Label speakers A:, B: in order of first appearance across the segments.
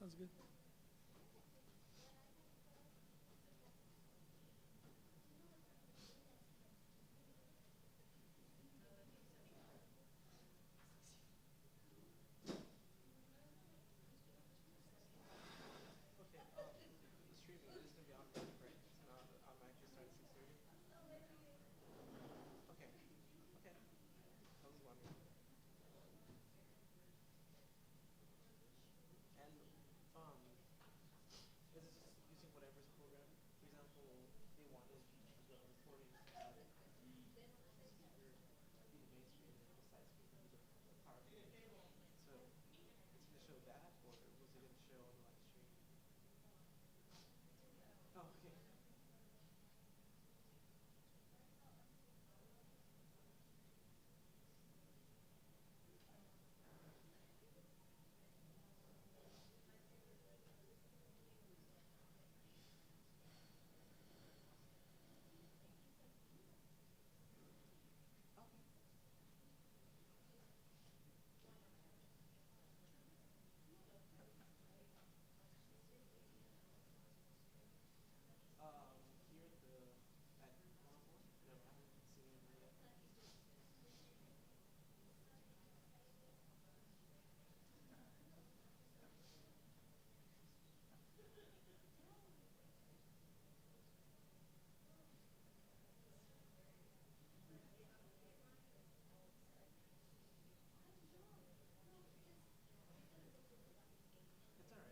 A: Sounds good.
B: Okay, the streaming is going to be automatic, right? It's not automatically start at 6:30? Okay, okay. I was wondering. And um, is it just using whatever's programmed? For example, they wanted the recording to have either be the main screen and then the side screen be the PowerPoint. So it's going to show that, or was it going to show on the live stream? Oh, okay. Okay. Here at the at 101, no, I haven't seen anybody yet. It's all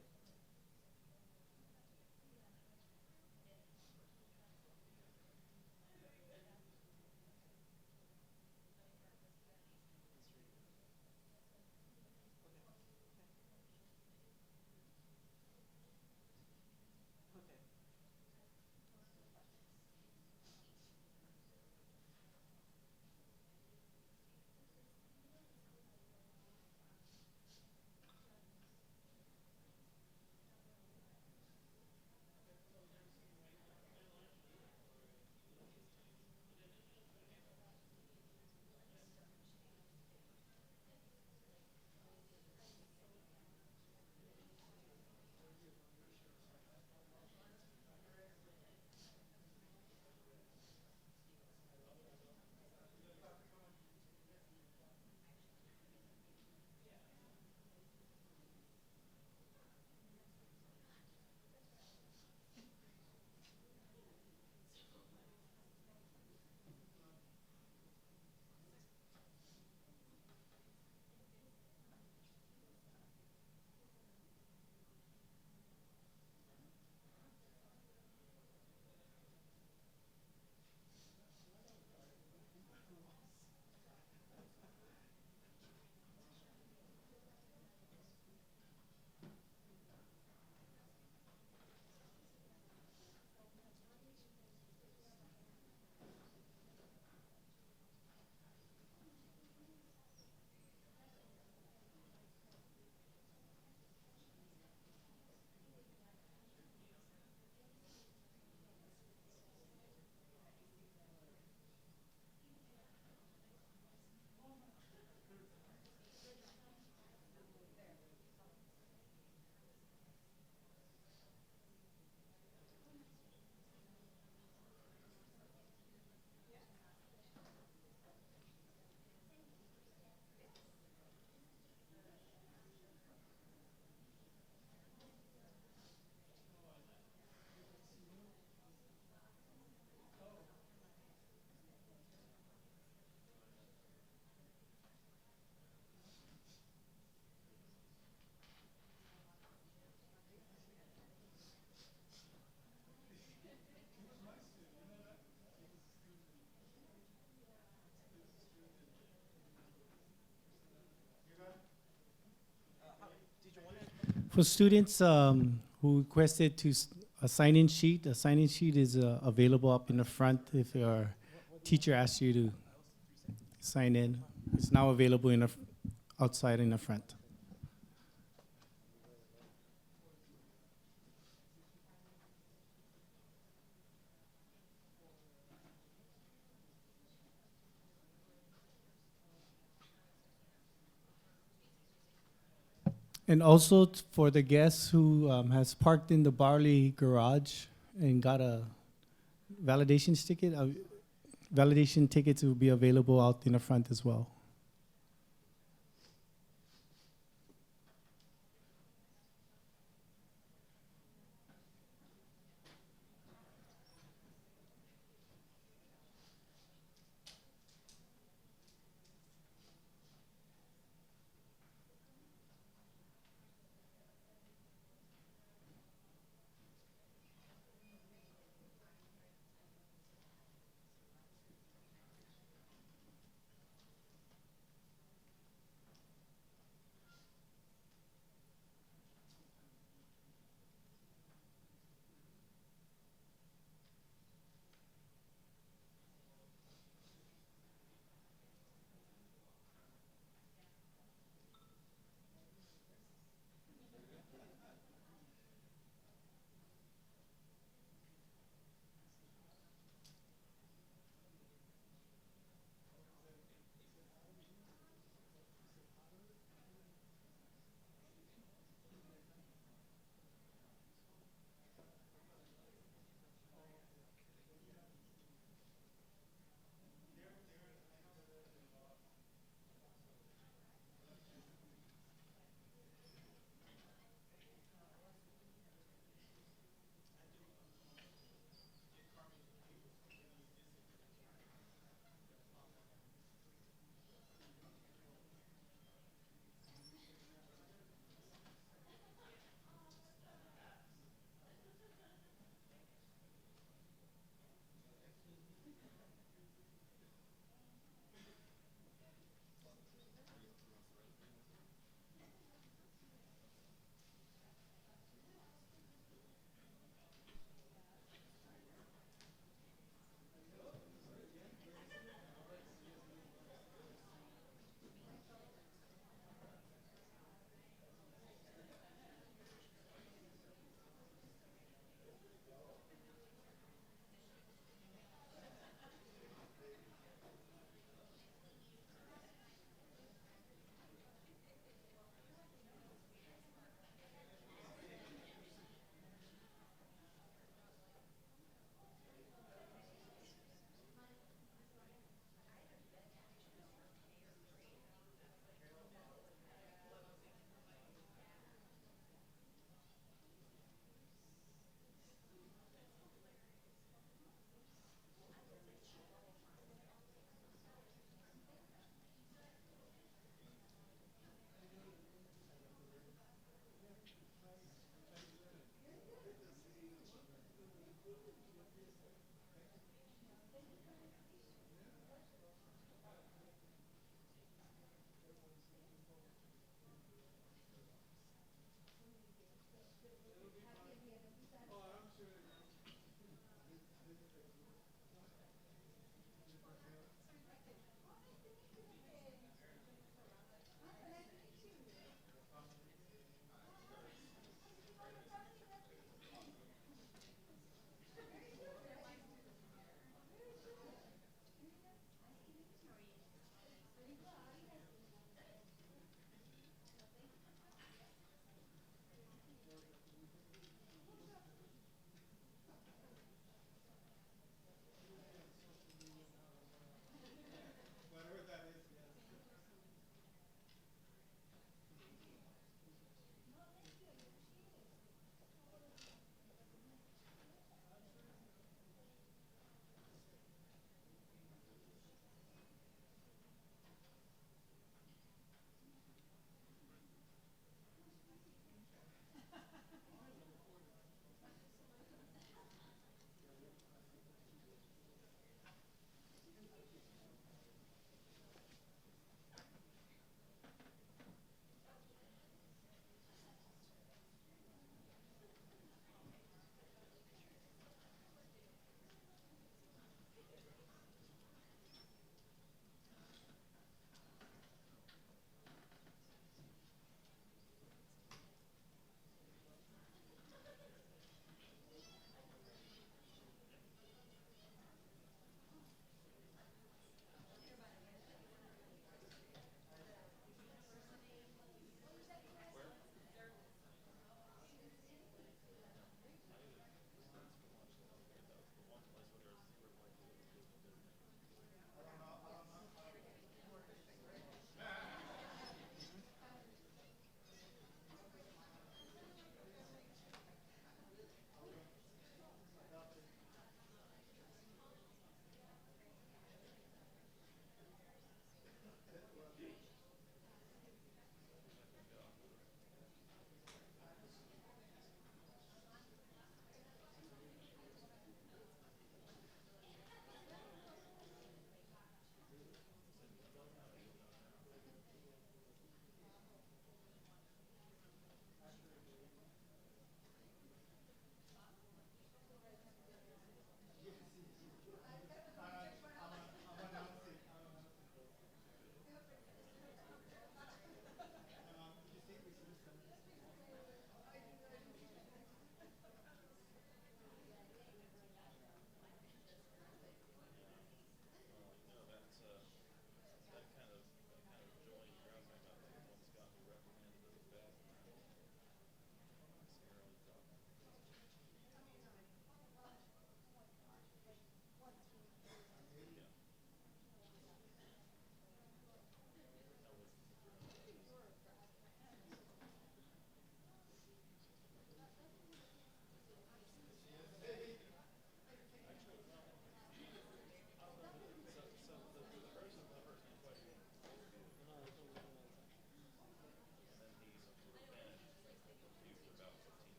B: right. The stream. Okay. Okay. Okay. How, did you want to?
A: For students who requested to a sign-in sheet is available up in the front if your teacher asks you to sign in. It's now available in the outside in the front. And also for the guests who has parked in the Barley garage and got a validation ticket, validation tickets will be available out in the front as well.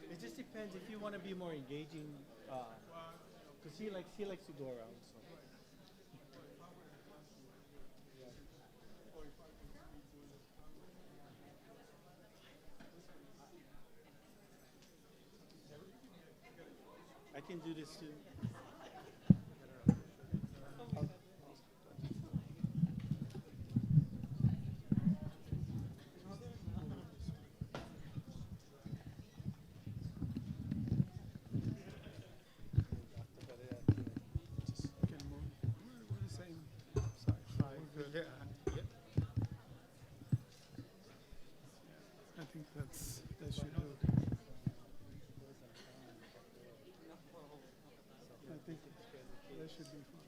A: It just depends if you want to be more engaging, because he likes to go around. So. I can do this too.
C: I think that should do. I think that should be fine.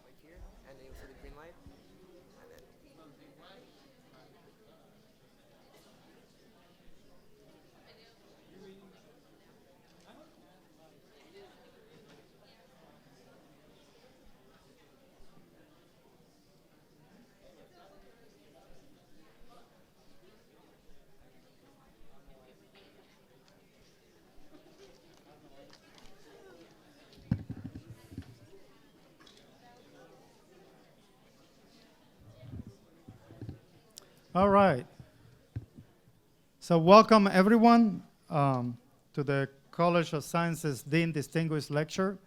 B: Right here, and then you see the green light, and then
C: All right. So welcome everyone to the College of Sciences Dean Distinguished Lecture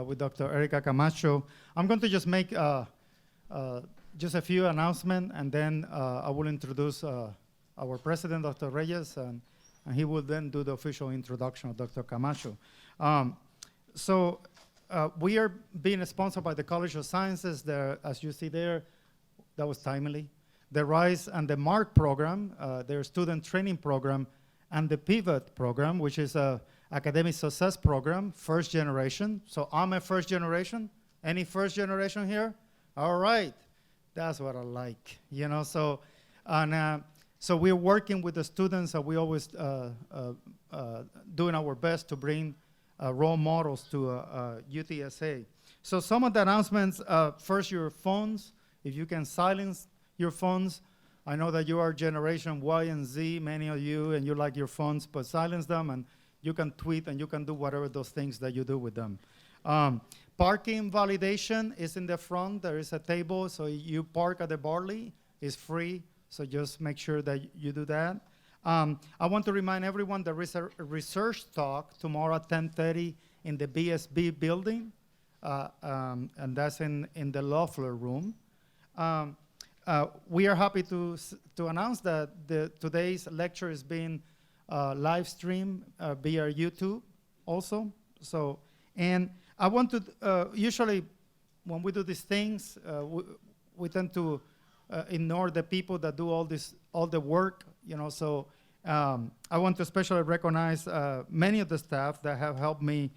C: with Dr. Erika Camacho. I'm going to just make just a few announcements, and then I will introduce our president, Dr. Reyes, and he will then do the official introduction of Dr. Camacho. We are being sponsored by the College of Sciences. There, as you see there, that was timely. The RISE and the MARC program, their student training program, and the PIVOT program, which is a academic success program, first generation. So I'm a first generation. Any first generation here? All right. That's what I like, you know. So, and so we're working with the students, and we always doing our best to bring role models to UTSA. So some of the announcements, first your phones, if you can silence your phones. I know that you are generation Y and Z, many of you, and you like your phones, but silence them, and you can tweet, and you can do whatever those things that you do with them. Parking validation is in the front. There is a table, so you park at the Barley. It's free, so just make sure that you do that. I want to remind everyone there is a research talk tomorrow at 10:30 in the BSB building, and that's in the Loeffler room. We are happy to announce that today's lecture is being live streamed via YouTube also. So, and I want to, usually when we do these things, we tend to ignore the people that do all the work, you know. So I want to especially recognize many of the staff that have helped me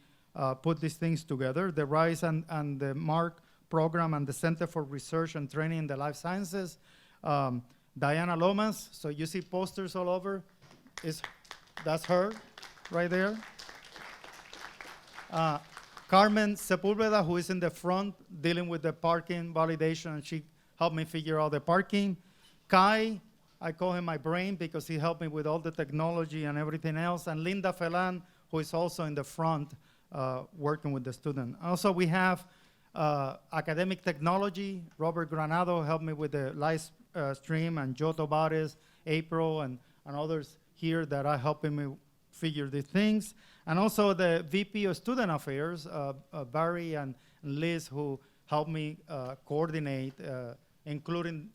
C: put these things together. The RISE and the MARC program and the Center for Research and Training in the Life Sciences. Diana Lomas, so you see posters all over. That's her right there. Carmen Sepulveda, who is in the front dealing with the parking validation, and she helped me figure out the parking. Kai, I call him my brain because he helped me with all the technology and everything else. And Linda Felan, who is also in the front working with the student. Also, we have academic technology. Robert Granado helped me with the live stream, and Joe Tobares, April, and others here that are helping me figure these things. And also the VP of Student Affairs, Barry and Liz, who helped me coordinate, including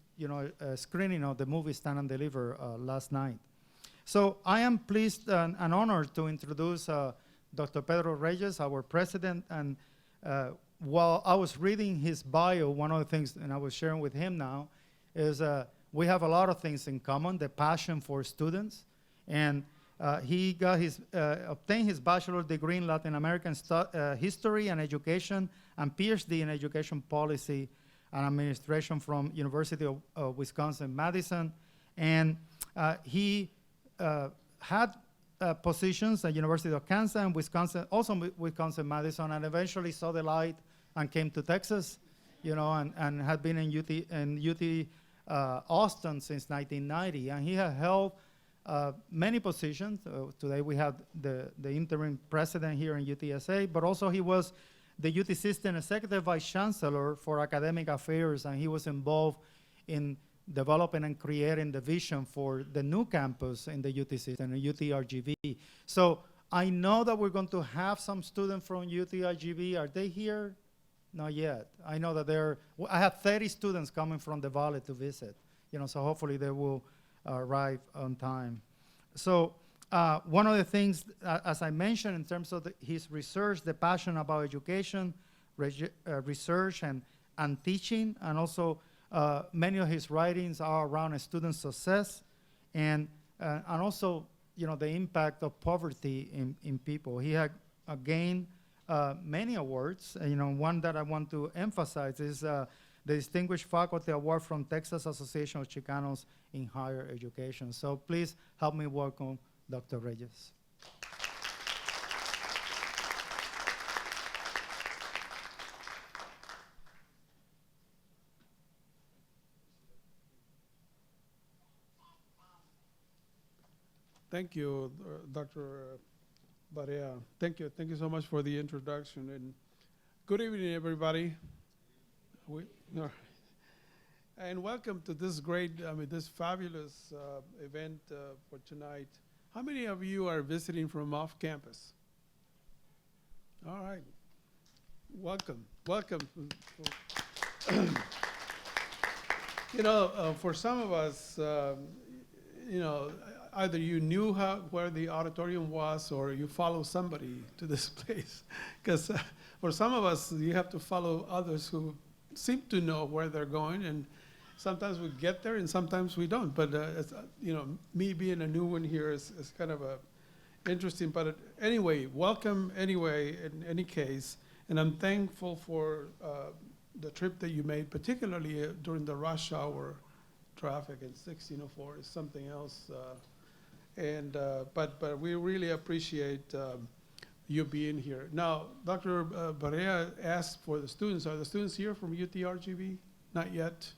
C: screening of the movie Stand and Deliver last night. So I am pleased and honored to introduce Dr. Pedro Reyes, our president. And while I was reading his bio, one of the things, and I was sharing with him now, is we have a lot of things in common, the passion for students. And he got obtained his bachelor's degree in Latin American history and education, and PhD in education policy and administration from University of Wisconsin-Madison. And he had positions at University of Kansas and Wisconsin, also Wisconsin-Madison, and eventually saw the light and came to Texas, and had been in UT Austin since 1990. And he had held many positions. Today we have the interim president here in UTSA, but also he was the UT System Executive Vice Chancellor for Academic Affairs, and he was involved in developing and creating the vision for the new campus in the UT System, UTRGV. So I know that we're going to have some students from UTRGV. Are they here? Not yet. I know that I have 30 students coming from the Valley to visit, so hopefully they will arrive on time. So one of the things, as I mentioned, in terms of his research, the passion about education, research, and teaching, and also many of his writings are around student success, and also the impact of poverty in people. He had gained many awards. One that I want to emphasize is the Distinguished Faculty Award from Texas Association of Chicanos in Higher Education. So please help me welcome Dr. Reyes.
D: Thank you, Dr. Barea. Thank you so much for the introduction. And good evening, everybody. And welcome to this this fabulous event for tonight. How many of you are visiting from off campus? All right. Welcome. For some of us, either you knew where the auditorium was or you follow somebody to this place. Because for some of us, you have to follow others who seem to know where they're going, and sometimes we get there and sometimes we don't. But me being a new one here is kind of interesting. But anyway, welcome anyway in any case. And I'm thankful for the trip that you made, particularly during the rush hour traffic in 1604 is something else. But we really appreciate you being here. Now, Dr. Barea asked for the students. Are the students here from UTRGV? Not yet.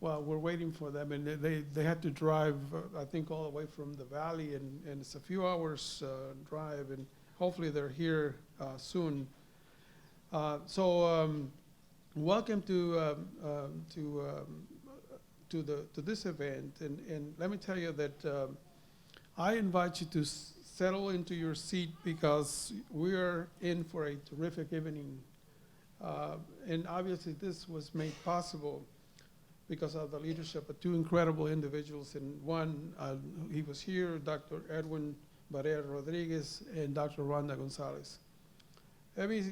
D: Well, we're waiting for them, and they had to drive, I think, all the way from the valley, and it's a few hours drive, and hopefully they're here soon. Welcome to this event, and let me tell you that I invite you to settle into your seat because we are in for a terrific evening, and obviously this was made possible because of the leadership of two incredible individuals. And one, he was here, Dr. Edwin Barrera Rodriguez and Dr. Rhonda Gonzalez. Let me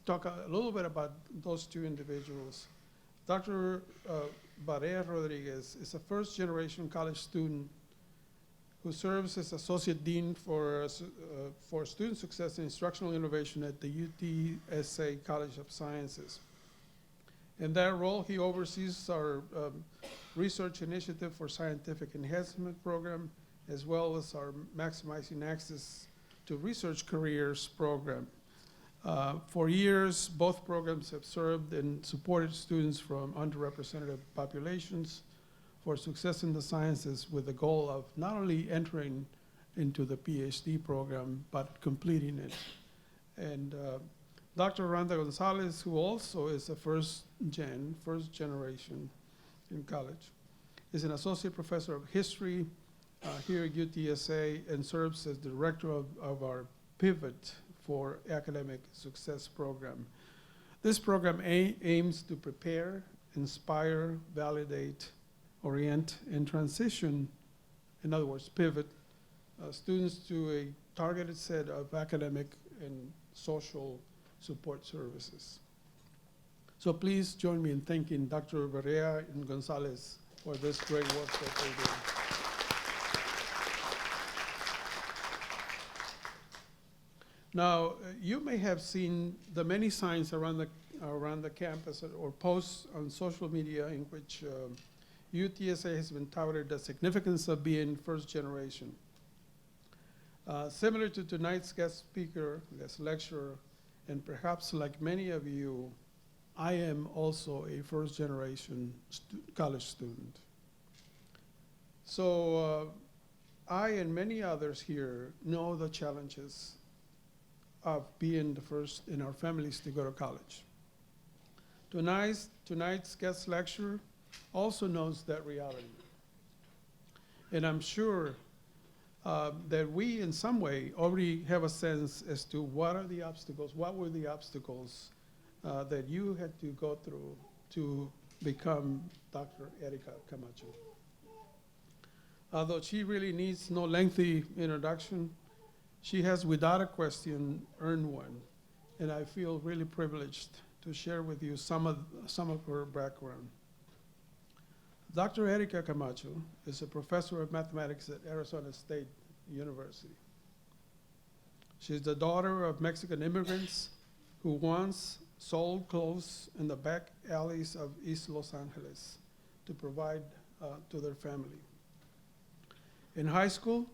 D: talk a little bit about those two individuals. Dr. Barrera Rodriguez is a first-generation college student who serves as Associate Dean for Student Success and Instructional Innovation at the UTSA College of Sciences. In that role, he oversees our research initiative for scientific enhancement program, as well as our Maximizing Access to Research Careers program. For years, both programs have served and supported students from underrepresented populations for success in the sciences with the goal of not only entering into the PhD program, but completing it. And Dr. Rhonda Gonzalez, who also is a first generation in college, is an associate professor of history here at UTSA and serves as director of our PIVOT for Academic Success program. This program aims to prepare, inspire, validate, orient, and transition, in other words, pivot, students to a targeted set of academic and social support services. So please join me in thanking Dr. Barea and Gonzalez for this great work that they do. Now, you may have seen the many signs around the campus or posts on social media in which UTSA has been touted the significance of being first generation. Similar to tonight's guest speaker, guest lecturer, and perhaps like many of you, I am also a first generation college student. So I and many others here know the challenges of being the first in our families to go to college. Tonight's guest lecturer also knows that reality. And I'm sure that we, in some way, already have a sense as to what were the obstacles that you had to go through to become Dr. Erika Camacho. Although she really needs no lengthy introduction, she has, without a question, earned one. And I feel really privileged to share with you some of her background. Dr. Erika Camacho is a professor of mathematics at Arizona State University. She's the daughter of Mexican immigrants who once sold clothes in the back alleys of East Los Angeles to provide to their family. In high school,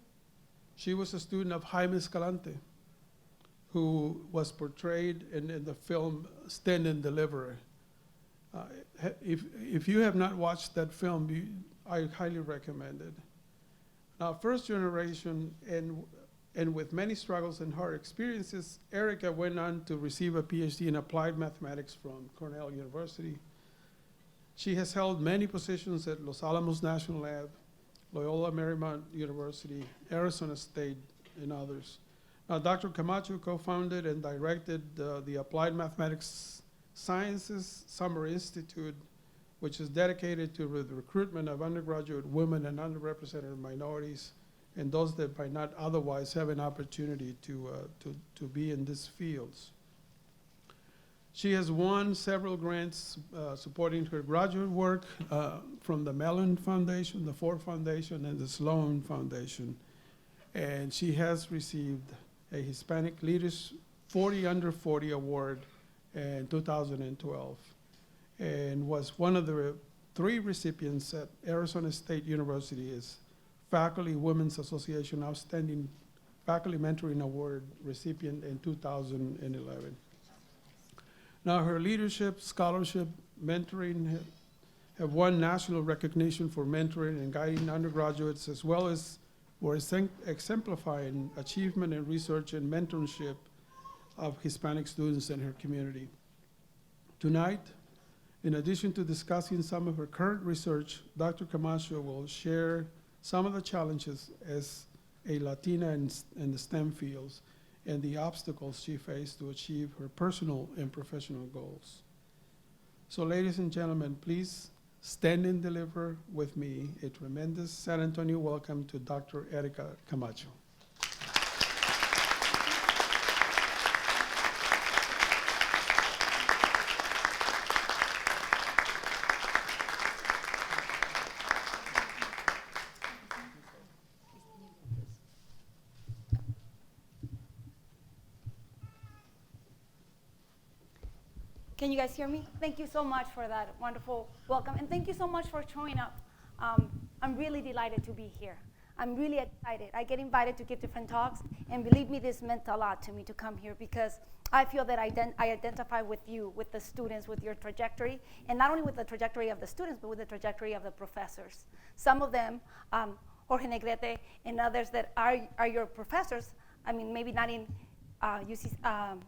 D: she was a student of Jaime Escalante, who was portrayed in the film Stand and Deliver. If you have not watched that film, I highly recommend it. Now, first generation, and with many struggles and hard experiences, Erika went on to receive a PhD in applied mathematics from Cornell University. She has held many positions at Los Alamos National Lab, Loyola Marymount University, Arizona State, and others. Now, Dr. Camacho co-founded and directed the Applied Mathematics Sciences Summer Institute, which is dedicated to the recruitment of undergraduate women and underrepresented minorities and those that might not otherwise have an opportunity to be in these fields. She has won several grants supporting her graduate work from the Mellon Foundation, the Ford Foundation, and the Sloan Foundation. And she has received a Hispanic Leaders 40 Under 40 Award in 2012, and was one of the 3 recipients at Arizona State University as Faculty Women's Association Outstanding Faculty Mentoring Award recipient in 2011. Now her leadership, scholarship, mentoring have won national recognition for mentoring and guiding undergraduates, as well as for exemplifying achievement in research and mentorship of Hispanic students in her community. Tonight, in addition to discussing some of her current research, Dr. Camacho will share some of the challenges as a Latina in the STEM fields and the obstacles she faced to achieve her personal and professional goals. So ladies and gentlemen, please stand and deliver with me a tremendous San Antonio welcome to Dr. Erika Camacho.
E: Can you guys hear me? Thank you so much for that wonderful welcome, and thank you so much for showing up. I'm really delighted to be here. I'm really excited. I get invited to give different talks, and believe me, this meant a lot to me to come here because I feel that I identify with you, with the students, with your trajectory, and not only with the trajectory of the students, but with the trajectory of the professors. Some of them, Jorge Negrete and others that are your professors, I mean, maybe not in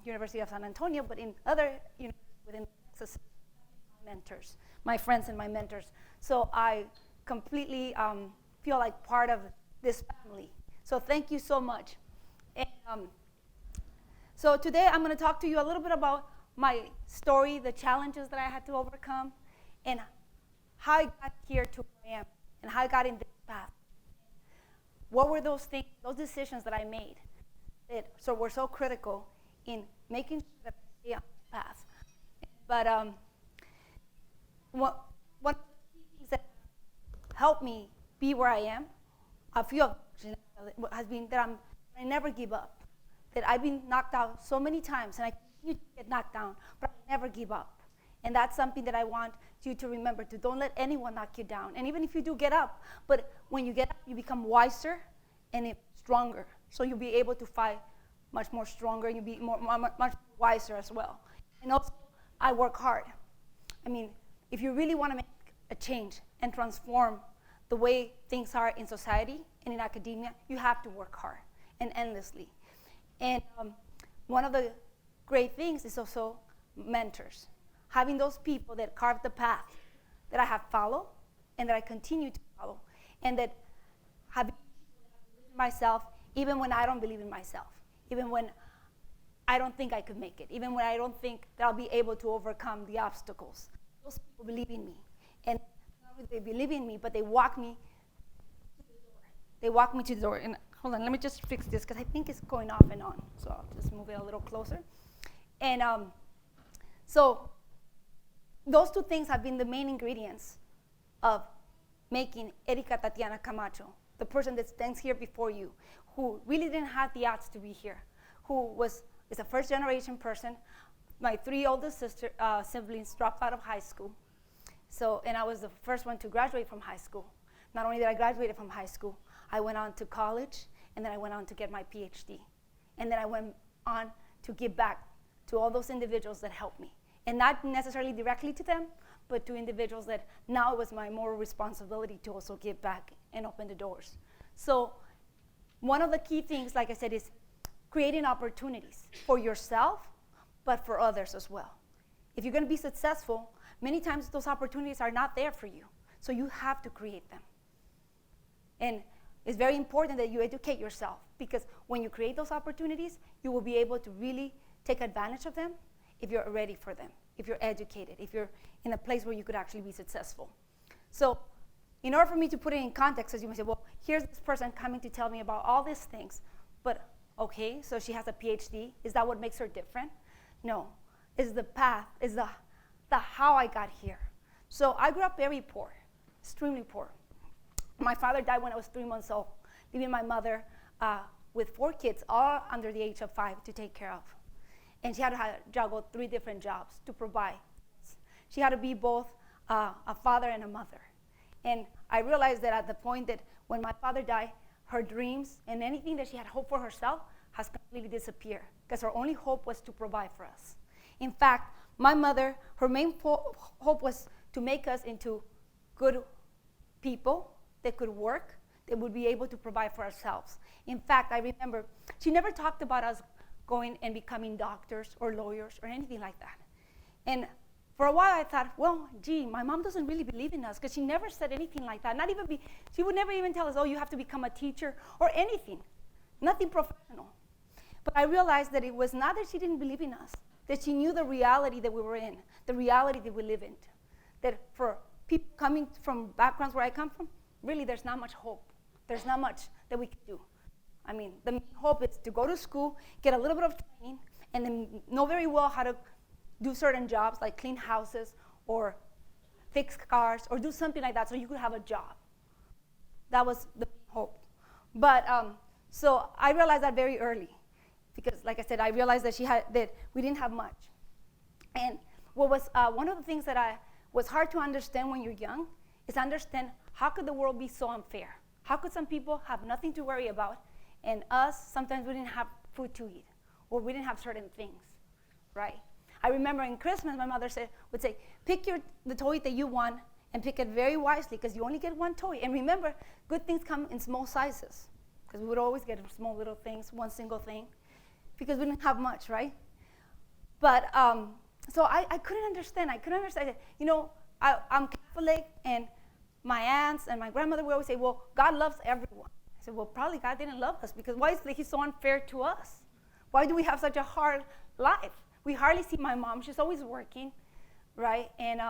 E: University of San Antonio, but in other universities within Texas, mentors, my friends and my mentors. So I completely feel like part of this family. So thank you so much. And so today I'm going to talk to you a little bit about my story, the challenges that I had to overcome, and how I got here to where I am, and how I got in this path. What were those things, those decisions that I made that were so critical in making sure that I stay on the path? But one of the things that helped me be where I am, a few of them has been that I never give up. That I've been knocked out so many times, and I continue to get knocked down, but I never give up. And that's something that I want you to remember, to don't let anyone knock you down. And even if you do get up, but when you get up, you become wiser and stronger. So you'll be able to fight much more stronger, and you'll be much wiser as well. And also, I work hard. I mean, if you really want to make a change and transform the way things are in society and in academia, you have to work hard and endlessly. And one of the great things is also mentors. Having those people that carve the path that I have followed and that I continue to follow, and that have believed in myself even when I don't believe in myself, even when I don't think I could make it, even when I don't think that I'll be able to overcome the obstacles. Those people believe in me. And not only they believe in me, but they walk me to the door. They walk me to the door. And hold on, let me just fix this, because I think it's going off and on. So I'll just move it a little closer. And so those two things have been the main ingredients of making Erika Tatiana Camacho, the person that stands here before you, who really didn't have the odds to be here, who is a first-generation person. My 3 oldest siblings dropped out of high school. So, and I was the first one to graduate from high school. Not only did I graduate from high school, I went on to college, and then I went on to get my PhD. And then I went on to give back to all those individuals that helped me. And not necessarily directly to them, but to individuals that now it was my moral responsibility to also give back and open the doors. So one of the key things, like I said, is creating opportunities for yourself, but for others as well. If you're going to be successful, many times those opportunities are not there for you. So you have to create them. And it's very important that you educate yourself, because when you create those opportunities, you will be able to really take advantage of them if you're ready for them, if you're educated, if you're in a place where you could actually be successful. So in order for me to put it in context, as you may say, well, here's this person coming to tell me about all these things, but okay, so she has a PhD. Is that what makes her different? No. It's the path, it's the how I got here. So I grew up very poor, extremely poor. My father died when I was 3 months old, leaving my mother with 4 kids, all under the age of 5, to take care of. and she had to juggle 3 different jobs to provide. She had to be both a father and a mother. And I realized that at the point that when my father died, her dreams and anything that she had hoped for herself has completely disappeared, because her only hope was to provide for us. In fact, my mother, her main hope was to make us into good people that could work, that would be able to provide for ourselves. In fact, I remember she never talked about us going and becoming doctors or lawyers or anything like that. And for a while I thought, well, gee, my mom doesn't really believe in us, because she never said anything like that. She would never even tell us, oh, you have to become a teacher or anything, nothing professional. But I realized that it was not that she didn't believe in us, that she knew the reality that we were in, the reality that we live in. That for people coming from backgrounds where I come from, really there's not much hope. There's not much that we can do. I mean, the main hope is to go to school, get a little bit of training, and then know very well how to do certain jobs like clean houses or fix cars or do something like that so you could have a job. That was the hope. But so I realized that very early, because like I said, I realized that we didn't have much. And what was one of the things that was hard to understand when you're young is understand how could the world be so unfair? How could some people have nothing to worry about, and us, sometimes we didn't have food to eat, or we didn't have certain things, right? I remember in Christmas, my mother would say, pick the toy that you want and pick it very wisely, because you only get one toy. And remember, good things come in small sizes, because we would always get small little things, one single thing, because we didn't have much, right? But so I couldn't understand. You know, I'm Catholic, and my aunts and my grandmother would always say, well, God loves everyone. I said, well, probably God didn't love us, because why is He so unfair to us? Why do we have such a hard life? We hardly see my mom. She's always working, right? And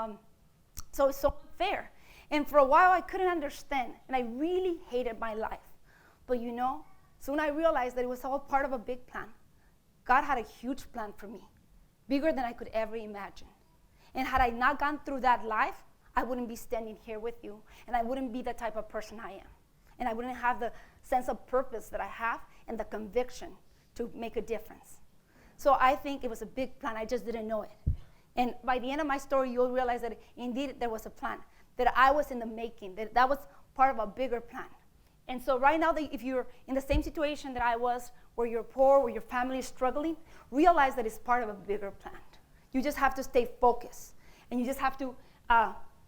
E: so it's so unfair. And for a while, I couldn't understand, and I really hated my life. But you know, soon I realized that it was all part of a big plan. God had a huge plan for me, bigger than I could ever imagine. And had I not gone through that life, I wouldn't be standing here with you, and I wouldn't be the type of person I am. And I wouldn't have the sense of purpose that I have and the conviction to make a difference. So I think it was a big plan. I just didn't know it. And by the end of my story, you'll realize that indeed there was a plan, that I was in the making, that was part of a bigger plan. And so right now, if you're in the same situation that I was, where you're poor, where your family is struggling, realize that it's part of a bigger plan. You just have to stay focused. And you just have to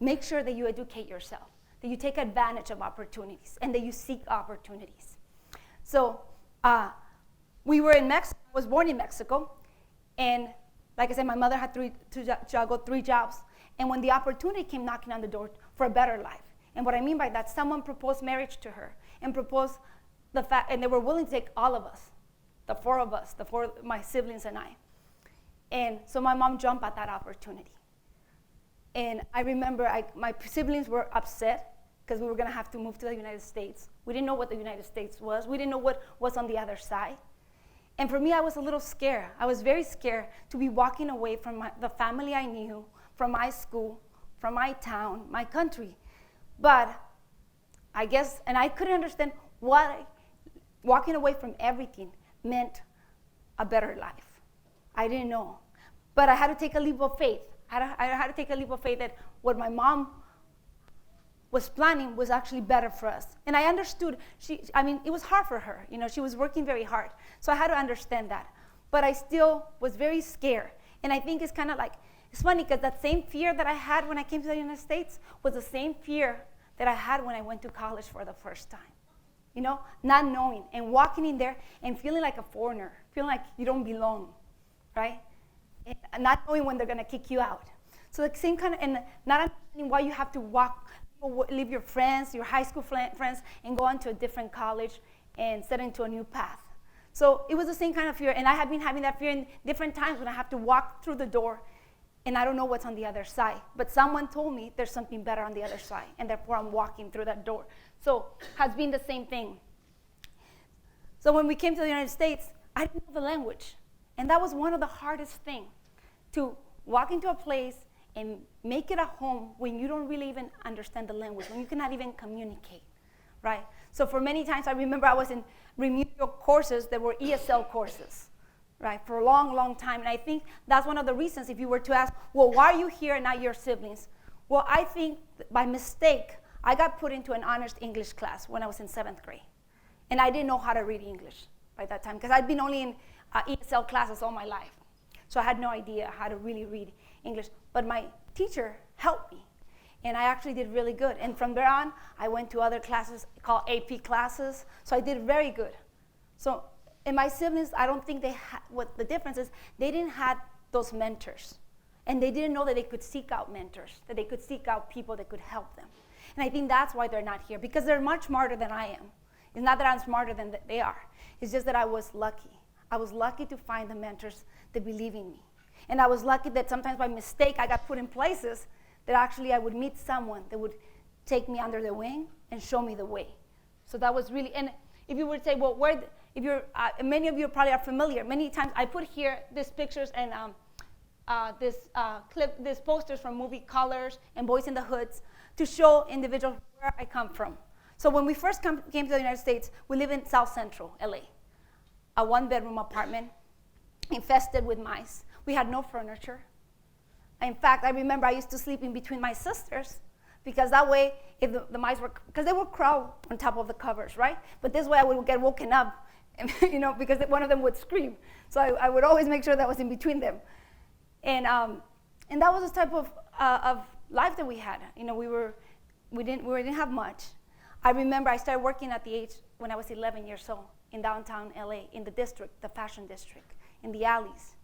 E: make sure that you educate yourself, that you take advantage of opportunities, and that you seek opportunities. So we were in Mexico. I was born in Mexico. And like I said, my mother had to juggle 3 jobs. And when the opportunity came knocking on the door for a better life, and what I mean by that, someone proposed marriage to her and proposed and they were willing to take all of us, the 4 of us, my siblings and I. And so my mom jumped at that opportunity. And I remember my siblings were upset because we were going to have to move to the United States. We didn't know what the United States was. We didn't know what was on the other side. And for me, I was a little scared. I was very scared to be walking away from the family I knew, from my school, from my town, my country. But I guess, and I couldn't understand why walking away from everything meant a better life. I didn't know. But I had to take a leap of faith. I had to take a leap of faith that what my mom was planning was actually better for us. And I understood, it was hard for her. You know, she was working very hard. So I had to understand that. But I still was very scared. And I think it's kind of like, it's funny because that same fear that I had when I came to the United States was the same fear that I had when I went to college for the first time. You know, not knowing and walking in there and feeling like a foreigner, feeling like you don't belong, right? And not knowing when they're going to kick you out. So the same kind of, and not understanding why you have to leave your friends, your high school friends, and go on to a different college and set into a new path. So it was the same kind of fear, and I have been having that fear in different times when I have to walk through the door, and I don't know what's on the other side. But someone told me there's something better on the other side, and therefore I'm walking through that door. So has been the same thing. So when we came to the United States, I didn't know the language, and that was one of the hardest things, to walk into a place and make it a home when you don't really even understand the language, when you cannot even communicate, right? So for many times, I remember I was in remedial courses that were ESL courses, right, for a long, long time. And I think that's one of the reasons, if you were to ask, well, why are you here and not your siblings? Well, I think by mistake, I got put into an honors English class when I was in 7th grade. And I didn't know how to read English by that time, because I'd been only in ESL classes all my life. So I had no idea how to really read English. But my teacher helped me, and I actually did really good. And from there on, I went to other classes called AP classes, so I did very good. So, and my siblings, I don't think they had, what the difference is, they didn't have those mentors. And they didn't know that they could seek out mentors, that they could seek out people that could help them. And I think that's why they're not here, because they're much smarter than I am. It's not that I'm smarter than they are. It's just that I was lucky. I was lucky to find the mentors that believe in me. And I was lucky that sometimes by mistake I got put in places that actually I would meet someone that would take me under their wing and show me the way. So that was really, and if you would say, well, if you're, many of you probably are familiar. Many times I put here these pictures and these posters from movie Colors and Boys in the Hoods to show individuals where I come from. So when we first came to the United States, we live in South Central LA, a 1-bedroom apartment infested with mice. We had no furniture. In fact, I remember I used to sleep in between my sisters, because that way, if the mice were, because they would crawl on top of the covers, right? But this way I would get woken up, because one of them would scream. So I would always make sure that I was in between them. And that was the type of life that we had. We didn't have much. I remember I started working at the age when I was 11 years old in downtown LA, in the district, the fashion district, in the alleys.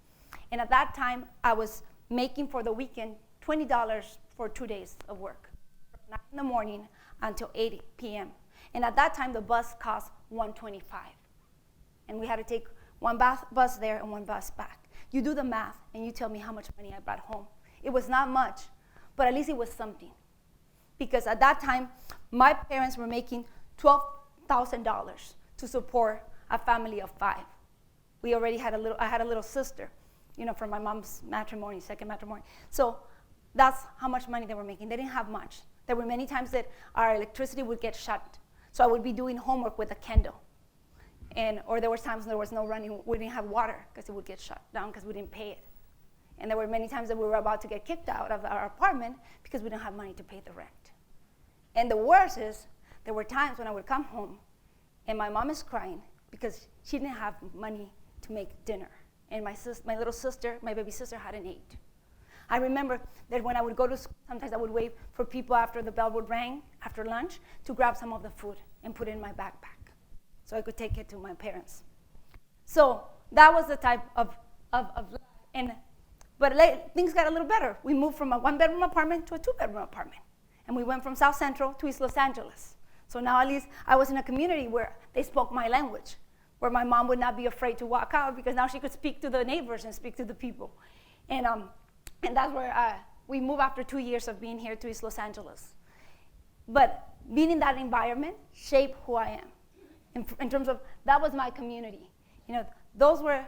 E: And at that time, I was making for the weekend $20 for 2 days of work, from 9 in the morning until 8 p.m. And at that time, the bus cost $125. And we had to take one bus there and one bus back. You do the math, and you tell me how much money I brought home. It was not much, but at least it was something. Because at that time, my parents were making $12,000 to support a family of 5. We already had I had a little sister, from my mom's matrimony, second matrimony. So that's how much money they were making. They didn't have much. There were many times that our electricity would get shut. So I would be doing homework with a candle. Or there were times there was no running, we didn't have water because it would get shut down because we didn't pay it. And there were many times that we were about to get kicked out of our apartment because we didn't have money to pay the rent. And the worst is, there were times when I would come home and my mom is crying because she didn't have money to make dinner. And my little sister, my baby sister, hadn't ate. I remember that when I would go to school, sometimes I would wait for people after the bell would ring, after lunch, to grab some of the food and put it in my backpack so I could take it to my parents. So that was the type of life. But things got a little better. We moved from a 1-bedroom apartment to a 2-bedroom apartment. And we went from South Central to East Los Angeles. So now at least I was in a community where they spoke my language, where my mom would not be afraid to walk out because now she could speak to the neighbors and speak to the people. And that's where we moved after 2 years of being here to East Los Angeles. But being in that environment shaped who I am. In terms of, that was my community. Those were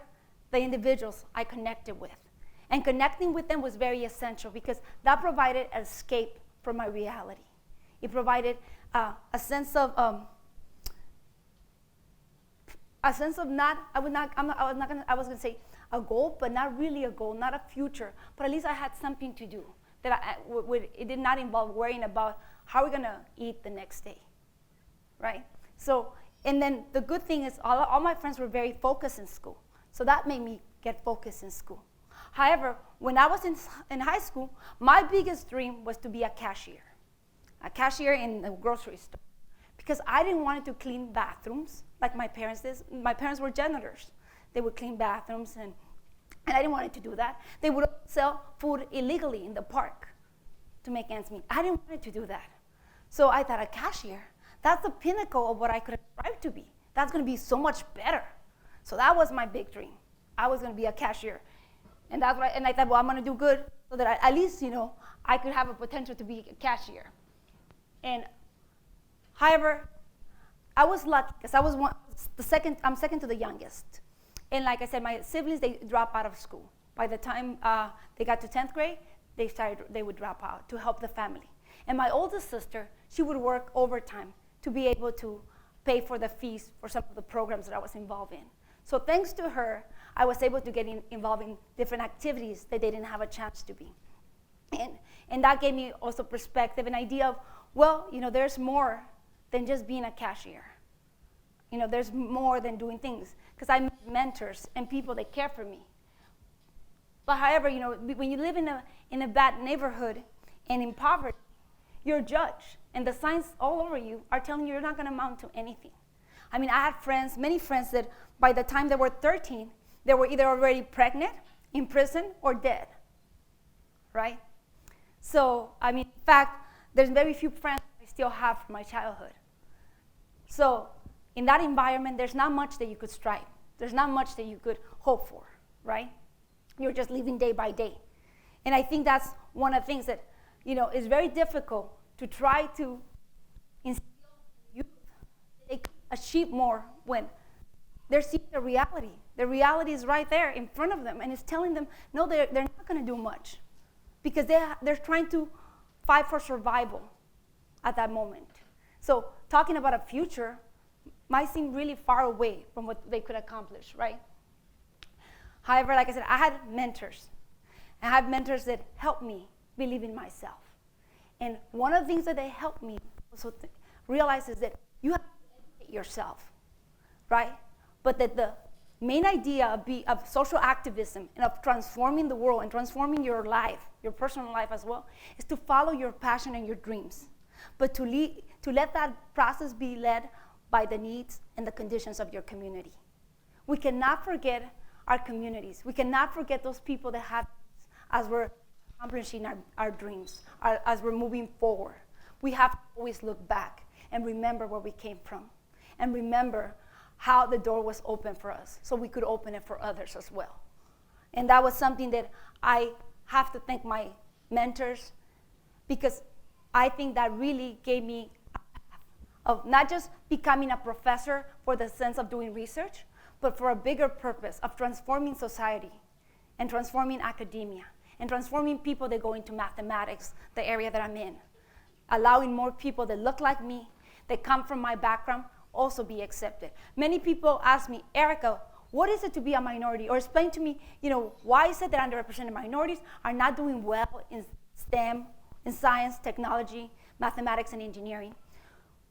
E: the individuals I connected with. And connecting with them was very essential because that provided an escape from my reality. It provided a sense of not, I was gonna say a goal, but not really a goal, not a future, but at least I had something to do that it did not involve worrying about how we're gonna eat the next day, right? So, and then the good thing is all my friends were very focused in school, so that made me get focused in school. However, when I was in high school, my biggest dream was to be a cashier in a grocery store, because I didn't want to clean bathrooms like my parents did. My parents were janitors. They would clean bathrooms, and I didn't want to do that. They would sell food illegally in the park to make ends meet. I didn't want to do that. So I thought, a cashier, that's the pinnacle of what I could strive to be. That's going to be so much better. So that was my big dream. I was going to be a cashier. And that's what I thought, well, I'm going to do good so that at least, I could have a potential to be a cashier. And however, I was lucky because I'm second to the youngest. And like I said, my siblings, they drop out of school. By the time they got to 10th grade, they would drop out to help the family. And my oldest sister, she would work overtime to be able to pay for the fees for some of the programs that I was involved in. So thanks to her, I was able to get involved in different activities that they didn't have a chance to be. And that gave me also perspective, an idea of, well, there's more than just being a cashier. There's more than doing things, because I met mentors and people that care for me. But however, when you live in a bad neighborhood and in poverty, you're judged, and the signs all over you are telling you you're not going to amount to anything. I mean, I had friends, many friends, that by the time they were 13, they were either already pregnant, in prison, or dead, right? So, I mean, in fact, there's very few friends I still have from my childhood. So, in that environment, there's not much that you could strive. There's not much that you could hope for, right? You're just living day by day. And I think that's one of the things that, is very difficult to try to instill in youth that they can achieve more when they're seeing the reality. The reality is right there in front of them, and it's telling them, no, they're not going to do much, because they're trying to fight for survival at that moment. So talking about a future might seem really far away from what they could accomplish, right? However, like I said, I had mentors. I had mentors that helped me believe in myself. And one of the things that they helped me also realize is that you have to educate yourself, right? But that the main idea of social activism and of transforming the world and transforming your life, your personal life as well, is to follow your passion and your dreams, but to let that process be led by the needs and the conditions of your community. We cannot forget our communities. We cannot forget those people that have, as we're accomplishing our dreams, as we're moving forward. We have to always look back and remember where we came from, and remember how the door was open for us, so we could open it for others as well. And that was something that I have to thank my mentors, because I think that really gave me a path of not just becoming a professor for the sense of doing research, but for a bigger purpose of transforming society and transforming academia and transforming people that go into mathematics, the area that I'm in, allowing more people that look like me, that come from my background, also be accepted. Many people ask me, Erika, what is it to be a minority? Or explain to me, why is it that underrepresented minorities are not doing well in STEM, in science, technology, mathematics, and engineering?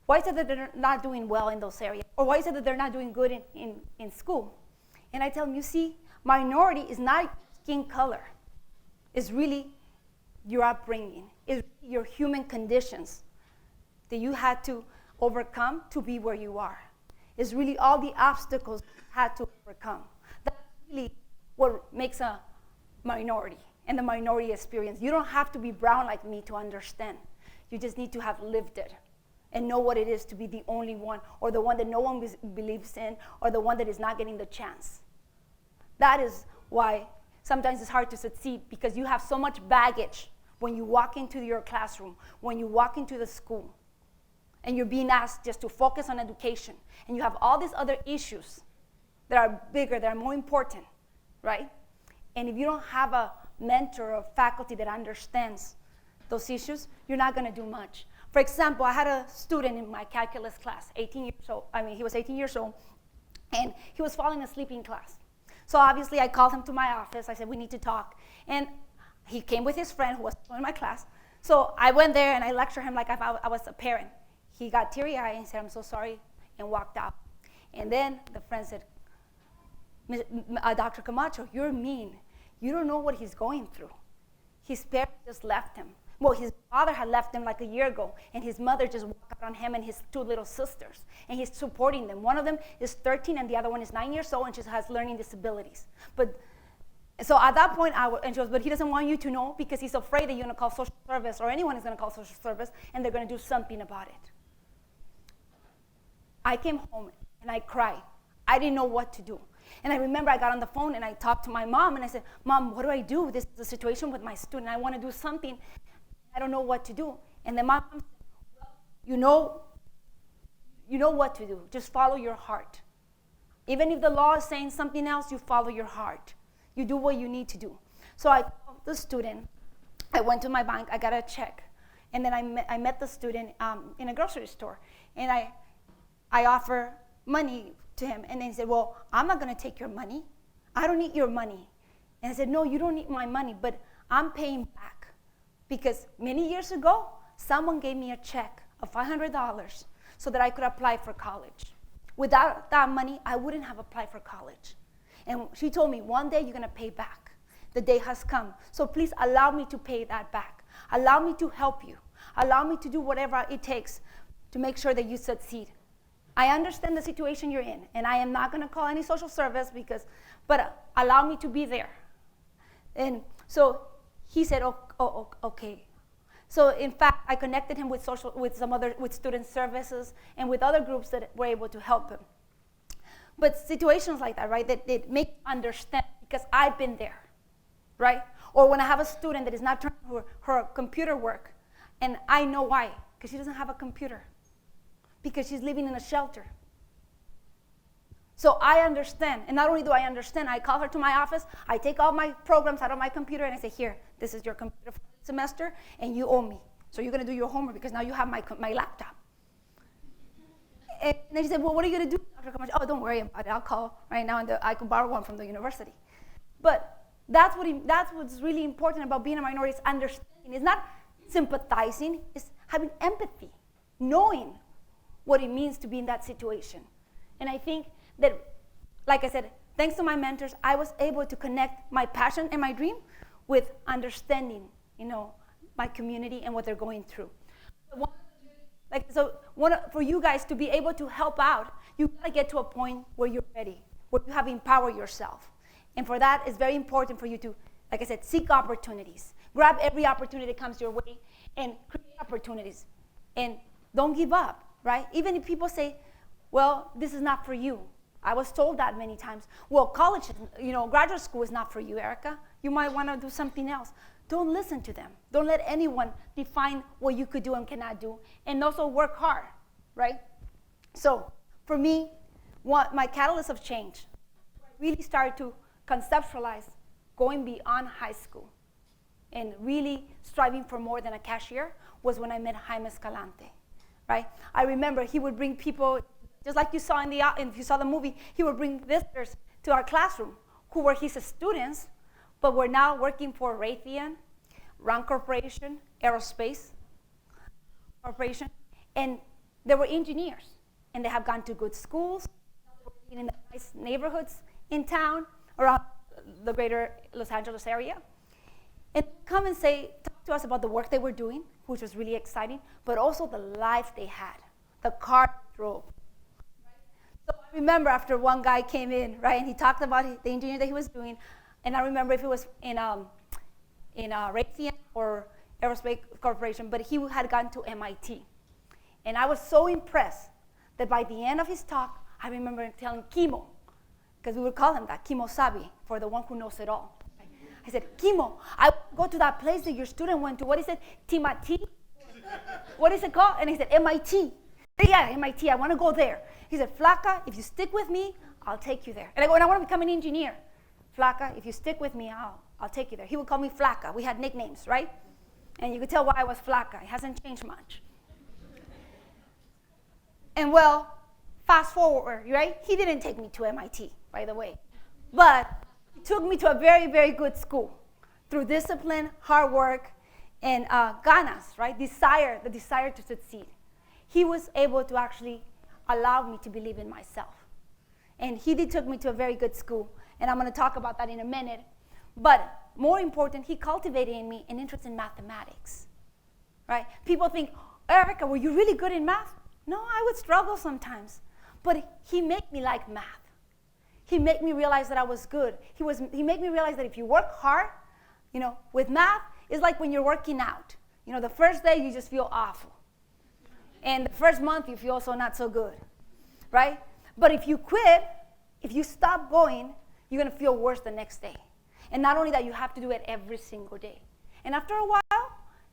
E: Why is it that they're not doing well in those areas? Or why is it that they're not doing good in school? And I tell them, you see, minority is not skin color. It's really your upbringing. It's your human conditions that you had to overcome to be where you are. It's really all the obstacles you had to overcome. That's really what makes a minority and the minority experience. You don't have to be brown like me to understand. You just need to have lived it and know what it is to be the only one, or the one that no one believes in, or the one that is not getting the chance. That is why sometimes it's hard to succeed, because you have so much baggage when you walk into your classroom, when you walk into the school, and you're being asked just to focus on education, and you have all these other issues that are bigger, that are more important, right? And if you don't have a mentor or faculty that understands those issues, you're not going to do much. For example, I had a student in my calculus class, 18 years old. He was 18 years old, and he was falling asleep in class. So obviously, I called him to my office. I said, we need to talk. And he came with his friend who was in my class. So I went there, and I lectured him like if I was a parent. He got teary-eyed and said, I'm so sorry, and walked out. And then the friend said, Dr. Camacho, you're mean. You don't know what he's going through. His parents just left him. Well, his father had left him like a year ago, and his mother just walked out on him and his two little sisters, and he's supporting them. One of them is 13, and the other one is 9 years old, and she has learning disabilities. But so at that point, and she goes, but he doesn't want you to know, because he's afraid that you're going to call social service, or anyone is going to call social service, and they're going to do something about it. I came home, and I cried. I didn't know what to do. And I remember I got on the phone, and I talked to my mom, and I said, Mom, what do I do? This is a situation with my student. I want to do something. I don't know what to do. And then Mom said, well, you know what to do. Just follow your heart. Even if the law is saying something else, you follow your heart. You do what you need to do. So I called the student. I went to my bank. I got a check. And then I met the student in a grocery store. And I offer money to him. And then he said, well, I'm not going to take your money. I don't need your money. And I said, no, you don't need my money, but I'm paying back. Because many years ago, someone gave me a check of $500 so that I could apply for college. Without that money, I wouldn't have applied for college. And she told me, one day you're going to pay back. The day has come. So please allow me to pay that back. Allow me to help you. Allow me to do whatever it takes to make sure that you succeed. I understand the situation you're in, and I am not going to call any social service but allow me to be there. And so he said, oh, okay. So in fact, I connected him with student services and with other groups that were able to help him. But situations like that, right, that make me understand because I've been there, right? Or when I have a student that is not turning her computer work, and I know why, because she doesn't have a computer, because she's living in a shelter. So I understand, and not only do I understand, I call her to my office, I take all my programs out of my computer, and I say, here, this is your computer for the semester, and you owe me. So you're going to do your homework because now you have my laptop. And then she said, well, what are you going to do, Dr. Camacho? Oh, don't worry about it. I'll call right now, and I can borrow one from the university. But that's what's really important about being a minority is understanding. It's not sympathizing. It's having empathy, knowing what it means to be in that situation. And I think that, like I said, thanks to my mentors, I was able to connect my passion and my dream with understanding, my community and what they're going through. For you guys to be able to help out, you gotta get to a point where you're ready, where you have empowered yourself. And for that, it's very important for you to, like I said, seek opportunities. Grab every opportunity that comes your way and create opportunities. And don't give up, right? Even if people say, well, this is not for you. I was told that many times. Well, college, graduate school is not for you, Erika. You might want to do something else. Don't listen to them. Don't let anyone define what you could do and cannot do. And also work hard, right? So for me, my catalyst of change really started to conceptualize going beyond high school and really striving for more than a cashier was when I met Jaime Escalante, right? I remember he would bring people, just like you saw if you saw the movie, he would bring visitors to our classroom who were his students, but were now working for Raytheon, Rand Corporation, Aerospace Corporation, and they were engineers, and they have gone to good schools, working in the nice neighborhoods in town, around the greater Los Angeles area, and come and talk to us about the work they were doing, which was really exciting, but also the life they had, the car they drove. So I remember after one guy came in, right, and he talked about the engineering that he was doing, and I remember if it was in Raytheon or Aerospace Corporation, but he had gone to MIT. And I was so impressed that by the end of his talk, I remember telling Kimo, because we would call him that, Kimo Sabi, for the one who knows it all. Right? I said, Kimo, I go to that place that your student went to. What is it? Timati? What is it called? And he said, MIT. Yeah, MIT, I want to go there. He said, Flaca, if you stick with me, I'll take you there. And I go, and I want to become an engineer. Flaca, if you stick with me, I'll take you there. He would call me Flaca. We had nicknames, right? And you could tell why I was Flaca. It hasn't changed much. And well, fast forward, right? He didn't take me to MIT, by the way. But he took me to a very, very good school through discipline, hard work, and ganas, right? The desire to succeed. He was able to actually allow me to believe in myself. And he took me to a very good school. And I'm going to talk about that in a minute. But more important, he cultivated in me an interest in mathematics, right? People think, Erika, were you really good in math? No, I would struggle sometimes. But he made me like math. He made me realize that I was good. He made me realize that if you work hard, with math, it's like when you're working out. The first day you just feel awful. And the first month you feel also not so good, right? But if you quit, if you stop going, you're going to feel worse the next day. And not only that, you have to do it every single day. And after a while,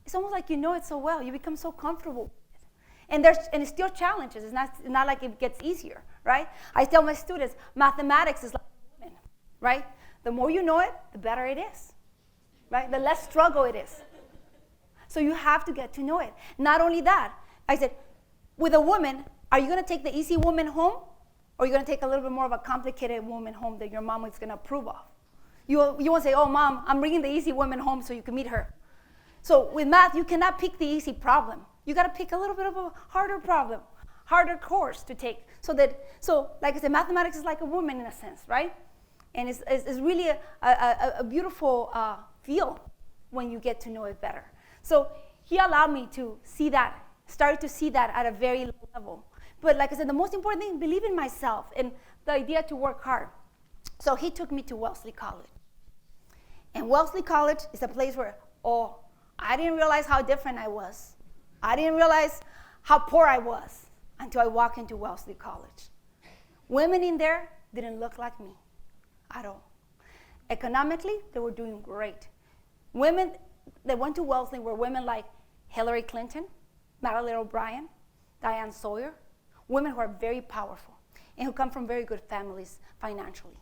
E: it's almost like you know it so well. You become so comfortable with it. And it's still challenges. It's not like it gets easier, right? I tell my students, mathematics is like women, right? The more you know it, the better it is, right? The less struggle it is. So you have to get to know it. Not only that, I said, with a woman, are you going to take the easy woman home? or you're going to take a little bit more of a complicated woman home that your mom is going to approve of. You won't say, oh, Mom, I'm bringing the easy woman home so you can meet her. So with math, you cannot pick the easy problem. You got to pick a little bit of a harder problem, harder course to take. So like I said, mathematics is like a woman in a sense, right? And it's really a beautiful feel when you get to know it better. So he allowed me to see that, start to see that at a very low level. But like I said, the most important thing, believe in myself and the idea to work hard. So he took me to Wellesley College. And Wellesley College is a place where, I didn't realize how different I was. I didn't realize how poor I was until I walked into Wellesley College. Women in there didn't look like me at all. Economically, they were doing great. Women that went to Wellesley were women like Hillary Clinton, Madeleine O'Brien, Diane Sawyer, women who are very powerful and who come from very good families financially.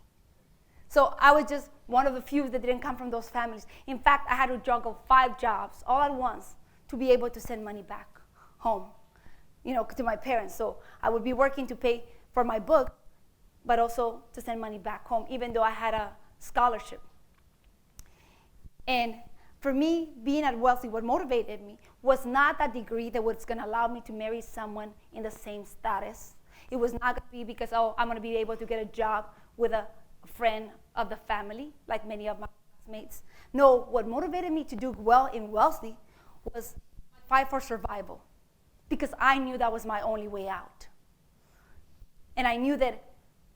E: So I was just one of the few that didn't come from those families. In fact, I had to juggle 5 jobs all at once to be able to send money back home, to my parents. So I would be working to pay for my book, but also to send money back home, even though I had a scholarship. And for me, being at Wellesley, what motivated me was not that degree that was going to allow me to marry someone in the same status. It was not going to be because, I'm going to be able to get a job with a friend of the family, like many of my classmates. No, what motivated me to do well in Wellesley was fight for survival, because I knew that was my only way out. And I knew that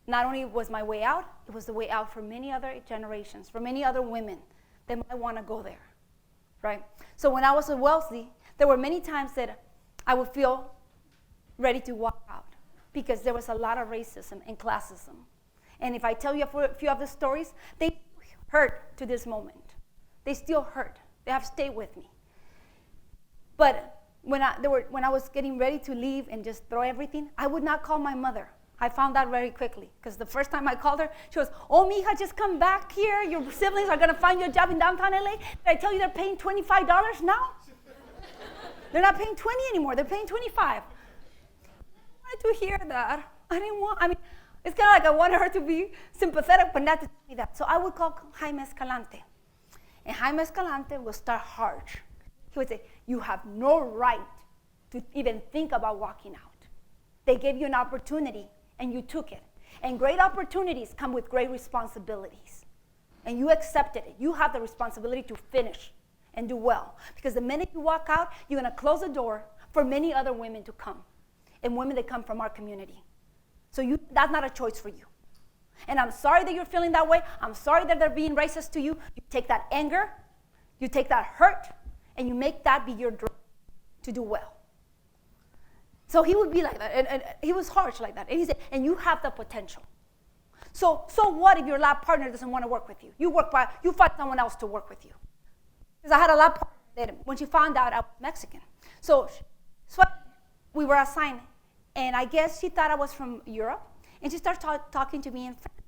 E: not only was my way out, it was the way out for many other generations, for many other women that might want to go there, right? So when I was at Wellesley, there were many times that I would feel ready to walk out because there was a lot of racism and classism. And if I tell you a few of the stories, they hurt to this moment. They still hurt. They have stayed with me. But when I was getting ready to leave and just throw everything, I would not call my mother. I found out very quickly, because the first time I called her, she was, mija, just come back here. Your siblings are going to find you a job in downtown LA. Did I tell you they're paying $25 now? They're not paying $20 anymore. They're paying $25. I wanted to hear that. It's kind of like I wanted her to be sympathetic, but not to tell me that. So I would call Jaime Escalante. And Jaime Escalante would start harsh. He would say, you have no right to even think about walking out. They gave you an opportunity, and you took it. And great opportunities come with great responsibilities. And you accepted it. You have the responsibility to finish and do well. Because the minute you walk out, you're going to close the door for many other women to come, and women that come from our community. So that's not a choice for you. And I'm sorry that you're feeling that way. I'm sorry that they're being racist to you. You take that anger, you take that hurt, and you make that be your drive to do well. So he would be like that, and he was harsh like that. And he said, and you have the potential. So what if your lab partner doesn't want to work with you? You find someone else to work with you. Because I had a lab partner that when she found out I was Mexican. So we were assigned. And I guess she thought I was from Europe, and she started talking to me in French.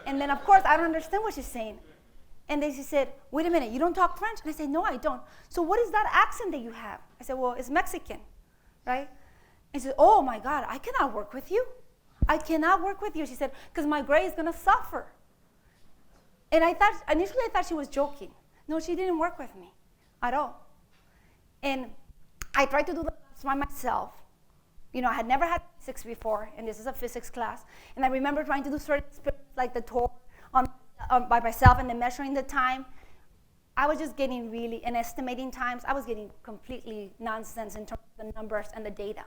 E: And then, of course, I don't understand what she's saying. And then she said, wait a minute, you don't talk French? And I said, no, I don't. So what is that accent that you have? I said, well, it's Mexican, right? And she said, oh, my God, I cannot work with you. I cannot work with you, she said, because my grade is going to suffer. And initially I thought she was joking. No, she didn't work with me at all. And I tried to do the labs by myself. I had never had physics before, and this is a physics class. And I remember trying to do certain experiments like the tour by myself and then measuring the time. I was just getting and estimating times. I was getting completely nonsense in terms of the numbers and the data.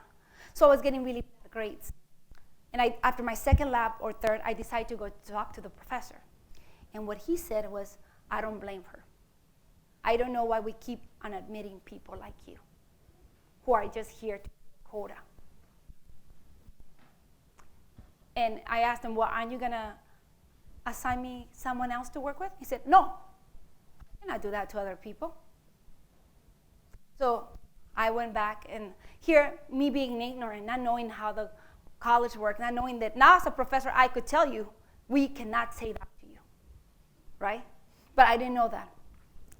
E: So I was getting really bad grades. And after my second lab or third, I decided to go talk to the professor. And what he said was, I don't blame her. I don't know why we keep on admitting people like you who are just here to quota. And I asked him, well, aren't you going to assign me someone else to work with? He said, no, I cannot do that to other people. So I went back, and here, me being ignorant, not knowing how the college works, not knowing that now as a professor, I could tell you, we cannot say that to you, right? But I didn't know that.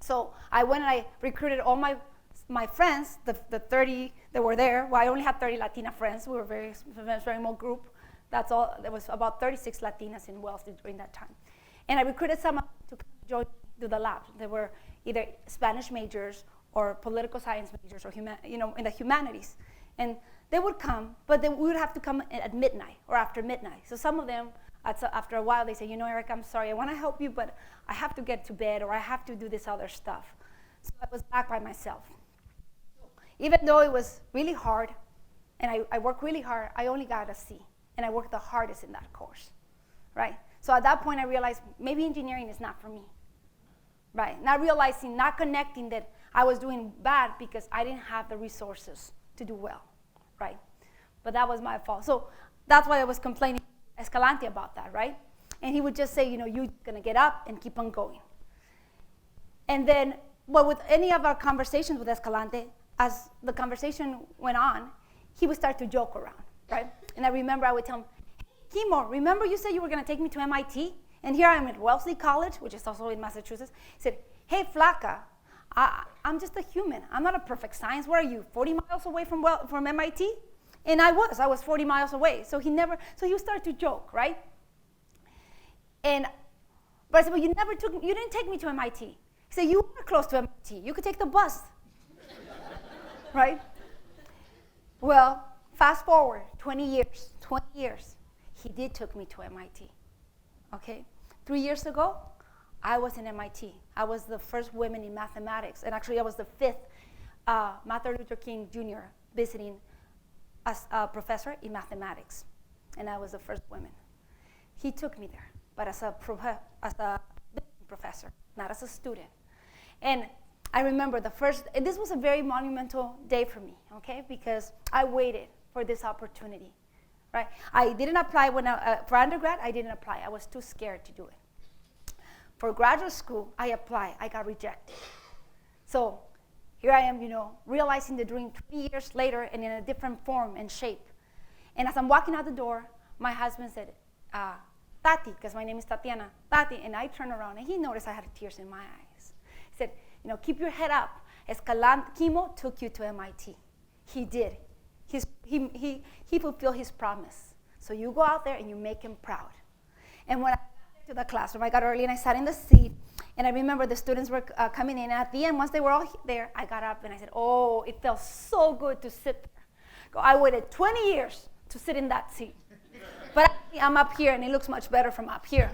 E: So I went and I recruited all my friends, the 30 that were there. Well, I only had 30 Latina friends. We were a very small group. That's all. There was about 36 Latinas in Wellesley during that time. And I recruited some to join do the lab. They were either Spanish majors or political science majors or in the humanities. And they would come, but we would have to come at midnight or after midnight. So some of them, after a while, they say, Erika, I'm sorry, I want to help you, but I have to get to bed or I have to do this other stuff. So I was back by myself. Even though it was really hard, and I worked really hard, I only got a C. And I worked the hardest in that course, right? So at that point, I realized maybe engineering is not for me, right? Not realizing, not connecting that I was doing bad because I didn't have the resources to do well, right? But that was my fault. So that's why I was complaining to Escalante about that, right? And he would just say, you're gonna get up and keep on going. And then, well, with any of our conversations with Escalante, as the conversation went on, he would start to joke around, right? And I remember I would tell him, hey, Kimo, remember you said you were gonna take me to MIT? And here I am at Wellesley College, which is also in Massachusetts. He said, hey, Flaca, I'm just a human. I'm not a perfect science. Where are you, 40 miles away from MIT? And I was 40 miles away. So he would start to joke, right? But I said, well, you didn't take me to MIT. He said, you were close to MIT. You could take the bus, right? Well, fast forward 20 years, he did took me to MIT, okay? 3 years ago, I was in MIT. I was the first woman in mathematics, and actually I was the fifth Martin Luther King Jr. visiting as a professor in mathematics, and I was the first woman. He took me there, but as a professor, not as a student. And I remember and this was a very monumental day for me, okay? Because I waited for this opportunity, right? I didn't apply for undergrad, I didn't apply. I was too scared to do it. For graduate school, I applied, I got rejected. So here I am, realizing the dream 20 years later and in a different form and shape. And as I'm walking out the door, my husband said, Tati, because my name is Tatiana, Tati, and I turned around and he noticed I had tears in my eyes. He said, keep your head up. Kimo took you to MIT. He did. He fulfilled his promise. So you go out there and you make him proud. And when I got to the classroom, I got early and I sat in the seat. And I remember the students were coming in. And at the end, once they were all there, I got up and I said, oh, it felt so good to sit there. I waited 20 years to sit in that seat. But I'm up here and it looks much better from up here.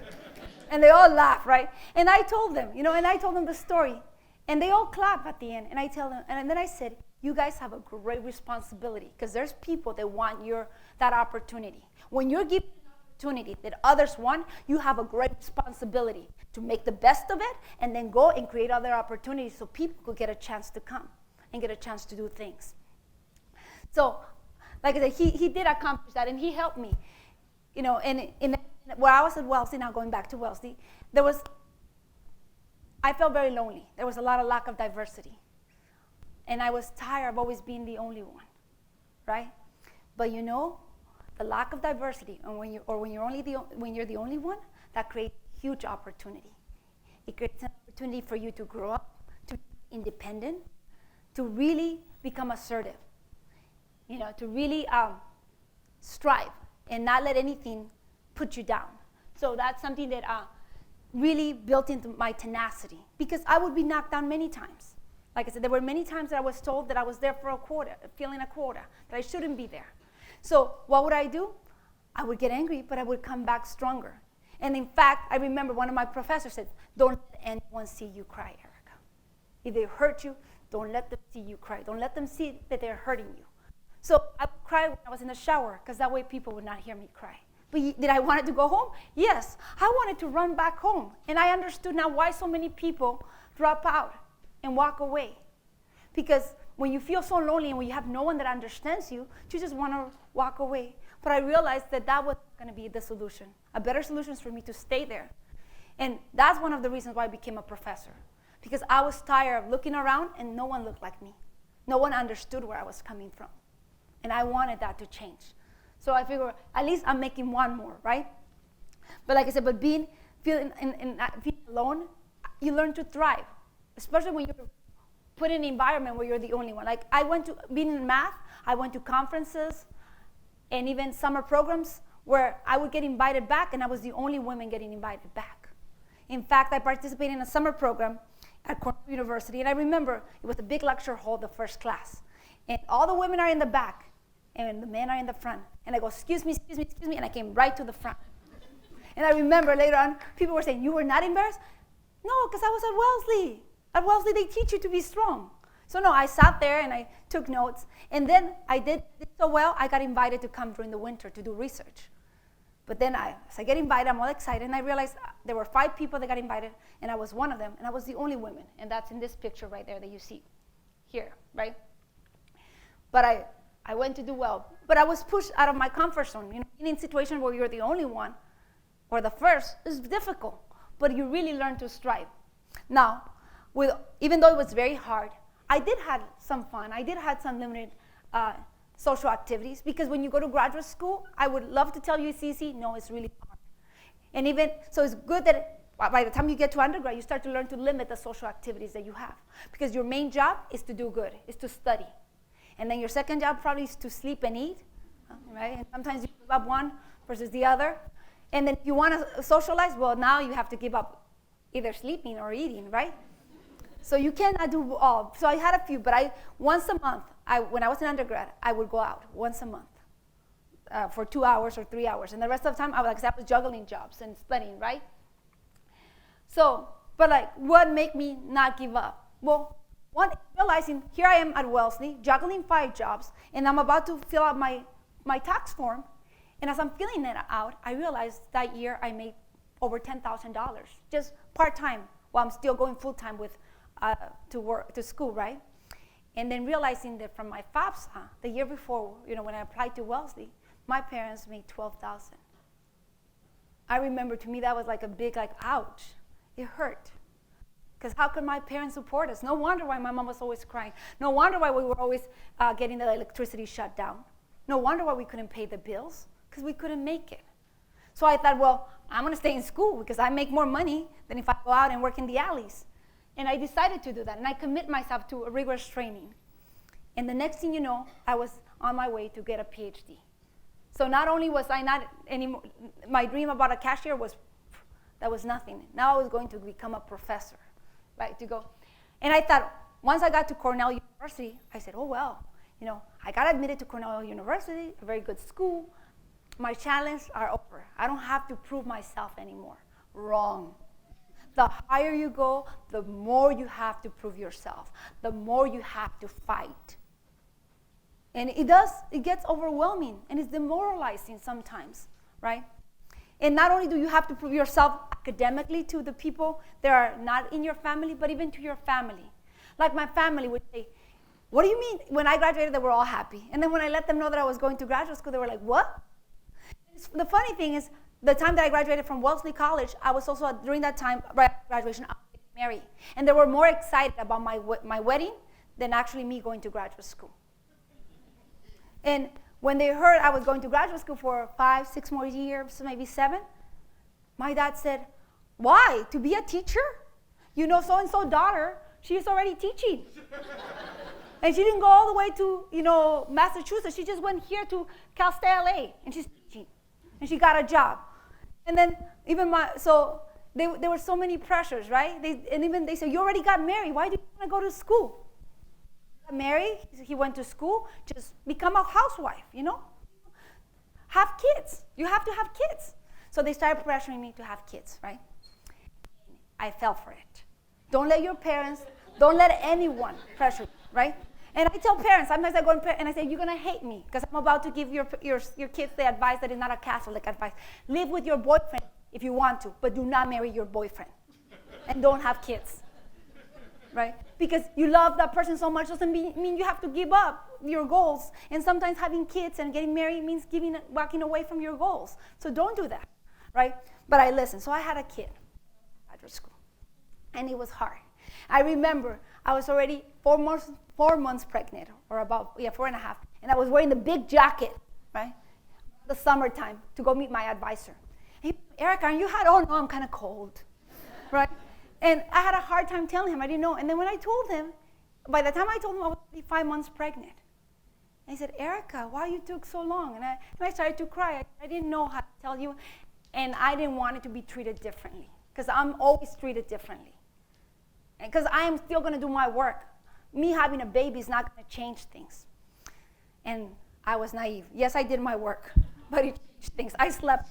E: And they all laugh, right? And I told them, the story. And they all clap at the end. And I tell them, and then I said, you guys have a great responsibility because there's people that want that opportunity. When you're given an opportunity that others want, you have a great responsibility to make the best of it and then go and create other opportunities so people could get a chance to come and get a chance to do things. So, like I said, he did accomplish that and he helped me. And where I was at Wellesley, now going back to Wellesley, I felt very lonely. There was a lot of lack of diversity. And I was tired of always being the only one, right? But the lack of diversity, and when you're the only one, that creates huge opportunity. It creates an opportunity for you to grow up, to be independent, to really become assertive, to really strive and not let anything put you down. So that's something that really built into my tenacity because I would be knocked down many times. Like I said, there were many times that I was told that I was there for a quota, filling a quota, that I shouldn't be there. So what would I do? I would get angry, but I would come back stronger. And in fact, I remember one of my professors said, don't let anyone see you cry, Erika. If they hurt you, don't let them see you cry. Don't let them see that they're hurting you. So I would cry when I was in the shower because that way people would not hear me cry. But did I want to go home? Yes. I wanted to run back home. And I understood now why so many people drop out and walk away. Because when you feel so lonely and when you have no one that understands you, you just want to walk away. But I realized that was going to be the solution. A better solution is for me to stay there. And that's one of the reasons why I became a professor. Because I was tired of looking around and no one looked like me. No one understood where I was coming from. And I wanted that to change. So I figured, at least I'm making one more, right? But like I said, feeling alone, you learn to thrive. Especially when you're put in an environment where you're the only one. Like being in math, I went to conferences and even summer programs where I would get invited back, and I was the only woman getting invited back. In fact, I participated in a summer program at Cornell University, and I remember it was a big lecture hall, the first class, and all the women are in the back, and the men are in the front. And I go, excuse me, and I came right to the front. And I remember later on, people were saying, you were not embarrassed? No, because I was at Wellesley. At Wellesley, they teach you to be strong. So no, I sat there and I took notes. And then I did so well, I got invited to come during the winter to do research. But then as I get invited, I'm all excited, and I realized there were 5 people that got invited, and I was one of them, and I was the only woman. And that's in this picture right there that you see here, right? But I went to do well. But I was pushed out of my comfort zone. You know, being in situations where you're the only one or the first is difficult, but you really learn to strive. Now, even though it was very hard, I did have some fun. I did have some limited social activities, because when you go to graduate school, I would love to tell you it's easy. No, it's really hard. And even, so it's good that by the time you get to undergrad, you start to learn to limit the social activities that you have, because your main job is to do good, is to study. And then your second job probably is to sleep and eat, right? And sometimes you give up one versus the other. And then if you want to socialize, well, now you have to give up either sleeping or eating, right? So you cannot do all. So I had a few, but once a month, when I was in undergrad, I would go out once a month for 2 hours or 3 hours. And the rest of the time, I was juggling jobs and studying, right? So, but what made me not give up? Well, one, realizing here I am at Wellesley, juggling 5 jobs, and I'm about to fill out my tax form. And as I'm filling it out, I realized that year I made over $10,000, just part-time, while I'm still going full-time to school, right? And then realizing that from my FAFSA, the year before, when I applied to Wellesley, my parents made $12,000. I remember, to me, that was like a big, ouch. It hurt. Because how could my parents support us? No wonder why my mom was always crying. No wonder why we were always getting the electricity shut down. No wonder why we couldn't pay the bills, because we couldn't make it. So I thought, well, I'm going to stay in school because I make more money than if I go out and work in the alleys. And I decided to do that, and I commit myself to a rigorous training. And the next thing you know, I was on my way to get a PhD. So not only was I not anymore, my dream about a cashier that was nothing. Now I was going to become a professor, right, to go. And I thought, once I got to Cornell University, I said, oh, well, I got admitted to Cornell University, a very good school. My challenges are over. I don't have to prove myself anymore. Wrong. The higher you go, the more you have to prove yourself, the more you have to fight. And it gets overwhelming, and it's demoralizing sometimes, right? And not only do you have to prove yourself academically to the people that are not in your family, but even to your family. Like my family would say, what do you mean? When I graduated, they were all happy. And then when I let them know that I was going to graduate school, they were like, what? The funny thing is, the time that I graduated from Wellesley College, I was also, during that time, right after graduation, I was getting married. And they were more excited about my wedding than actually me going to graduate school. And when they heard I was going to graduate school for 5, 6 more years, maybe 7, my dad said, why? To be a teacher? So-and-so daughter, she's already teaching. And she didn't go all the way to, Massachusetts. She just went here to Cal State LA, and she's teaching. And she got a job. And then there were so many pressures, right? They said, you already got married. Why do you want to go to school? Got married, he went to school, just become a housewife, Have kids. You have to have kids. So they started pressuring me to have kids, right? I fell for it. Don't let your parents, don't let anyone pressure you, right? And I tell parents, sometimes I go and I say, you're going to hate me because I'm about to give your kids the advice that is not a Catholic advice. Live with your boyfriend if you want to, but do not marry your boyfriend. And don't have kids, right? Because you love that person so much doesn't mean you have to give up your goals. And sometimes having kids and getting married means walking away from your goals. So don't do that, right? But I listened. So I had a kid at graduate school, and it was hard. I remember I was already 4 months pregnant, or about 4.5, and I was wearing the big jacket, right, the summertime, to go meet my advisor. He, Erika, aren't you hot? Oh no, I'm kind of cold, right? And I had a hard time telling him. I didn't know. And then when I told him, by the time I told him, I was 5 months pregnant, I said, Erika, why you took so long? And I started to cry. I didn't know how to tell you, and I didn't want it to be treated differently, because I'm always treated differently. Because I am still going to do my work. Me having a baby is not going to change things. And I was naive. Yes, I did my work, but it changed things. I slept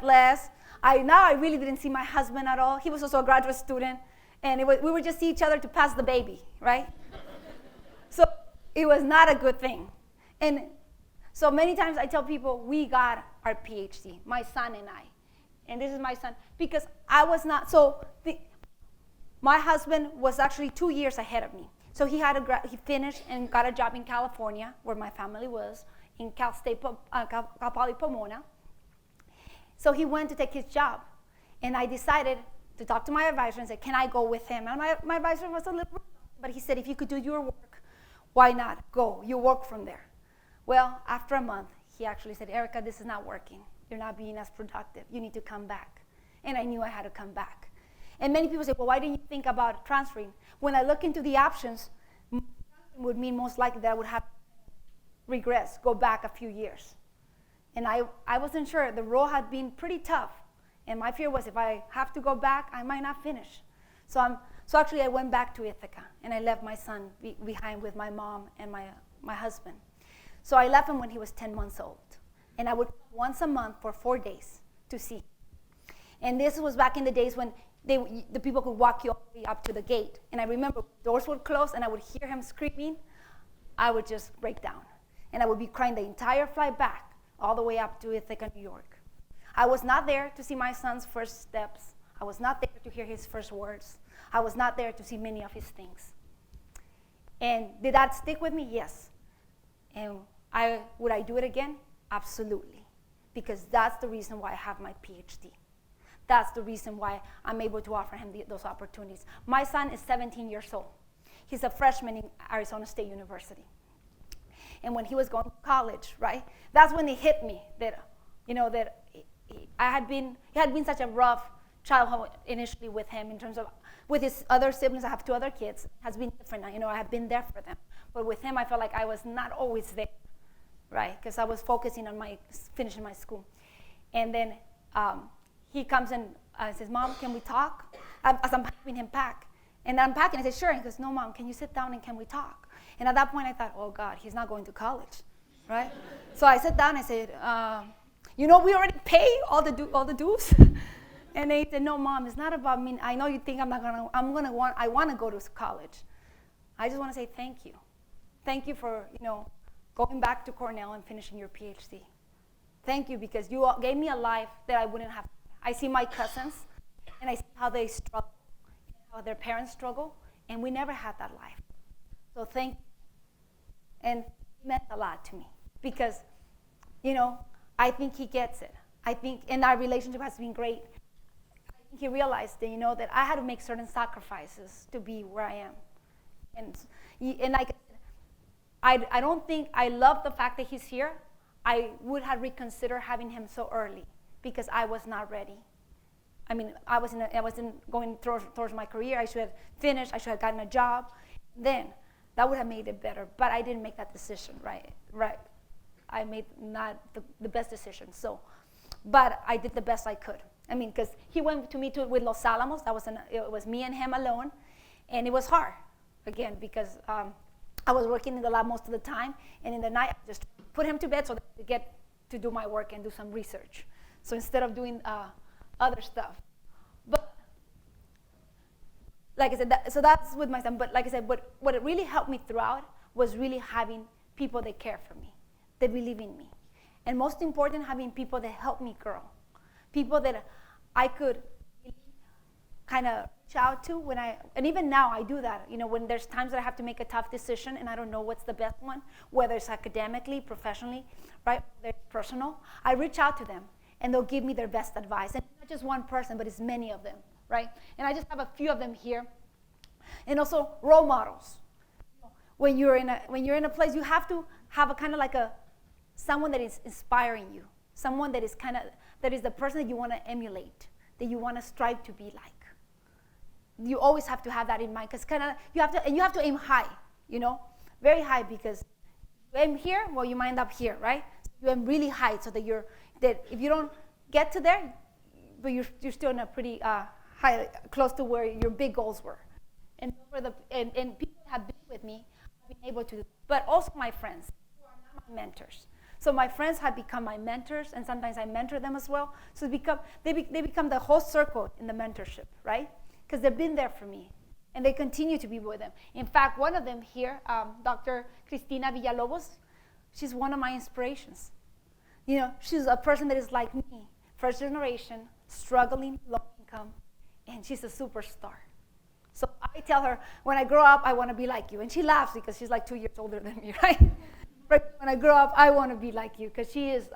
E: less. Now I really didn't see my husband at all. He was also a graduate student, and we would just see each other to pass the baby, right? So it was not a good thing. And so many times I tell people, we got our PhD, my son and I. And this is my son, because I was not, my husband was actually 2 years ahead of me. So he finished and got a job in California, where my family was, in Cal Poly Pomona. So he went to take his job. And I decided to talk to my advisor and say, can I go with him? And my advisor was a little, but he said, if you could do your work, why not? Go, you work from there. Well, after a month, he actually said, Erika, this is not working. You're not being as productive. You need to come back. And I knew I had to come back. And many people say, well, why didn't you think about transferring? When I look into the options, would mean most likely that I would have regress, go back a few years. And I wasn't sure. The role had been pretty tough. And my fear was if I have to go back, I might not finish. So actually I went back to Ithaca, and I left my son behind with my mom and my husband. So I left him when he was 10 months old. And I would once a month for 4 days to see him. And this was back in the days when the people could walk you all the way up to the gate. And I remember doors would close and I would hear him screaming. I would just break down. And I would be crying the entire flight back, all the way up to Ithaca, New York. I was not there to see my son's first steps. I was not there to hear his first words. I was not there to see many of his things. And did that stick with me? Yes. And would I do it again? Absolutely. Because that's the reason why I have my PhD. That's the reason why I'm able to offer him those opportunities. My son is 17 years old. He's a freshman in Arizona State University. And when he was going to college, right, that's when it hit me that, that he had been such a rough childhood initially with him in terms of, with his other siblings, I have 2 other kids, has been different. I have been there for them. But with him, I felt like I was not always there, right, because I was focusing on finishing my school. And then he comes and says, Mom, can we talk? As I'm helping him pack. And I'm packing, I said, sure. And he goes, no, Mom, can you sit down and can we talk? And at that point, I thought, oh, God, he's not going to college, right? So I sat down and I said, we already pay all the dues. And they said, no, Mom, it's not about me. I know you think I want to go to college. I just want to say thank you. Thank you for, going back to Cornell and finishing your PhD. Thank you, because you gave me a life that I wouldn't have. I see my cousins, and I see how they struggle, how their parents struggle, and we never had that life. So thank you. And it meant a lot to me, because, I think he gets it. I think, and our relationship has been great. I think he realized that, that I had to make certain sacrifices to be where I am. And like I don't think, I love the fact that he's here. I would have reconsidered having him so early, because I was not ready. I mean, I wasn't going towards my career. I should have finished. I should have gotten a job. Then that would have made it better. But I didn't make that decision, right? I made not the best decision. So, but I did the best I could. I mean, because he went to meet with Los Alamos. It was me and him alone, and it was hard, again, because I was working in the lab most of the time, and in the night I just put him to bed so that I could get to do my work and do some research. So instead of doing other stuff. But like I said, so that's with my son. But like I said, what it really helped me throughout was really having people that care for me, that believe in me. And most important, having people that help me grow. People that I could kind of reach out to and even now I do that. When there's times that I have to make a tough decision and I don't know what's the best one, whether it's academically, professionally, right, whether it's personal, I reach out to them and they'll give me their best advice. And not just one person, but it's many of them, right? And I just have a few of them here. And also role models. When you're in a place, you have to have a kind of like someone that is inspiring you, someone that is the person that you want to emulate, that you want to strive to be like. You always have to have that in mind, because you have to aim high, very high, because you aim here, well, you might end up here, right? So you aim really high so that if you don't get to there, but you're still in a pretty high, close to where your big goals were. And people have been with me, have been able to, but also my friends, who are not my mentors. So my friends have become my mentors, and sometimes I mentor them as well. So they become the whole circle in the mentorship, right? Because they've been there for me, and they continue to be with them. In fact, one of them here, Dr. Cristina Villalobos, she's one of my inspirations. You know, she's a person that is like me, first generation, struggling, low income, and she's a superstar. So I tell her, when I grow up, I want to be like you. And she laughs because she's like 2 years older than me, right? But when I grow up, I want to be like you, because she is,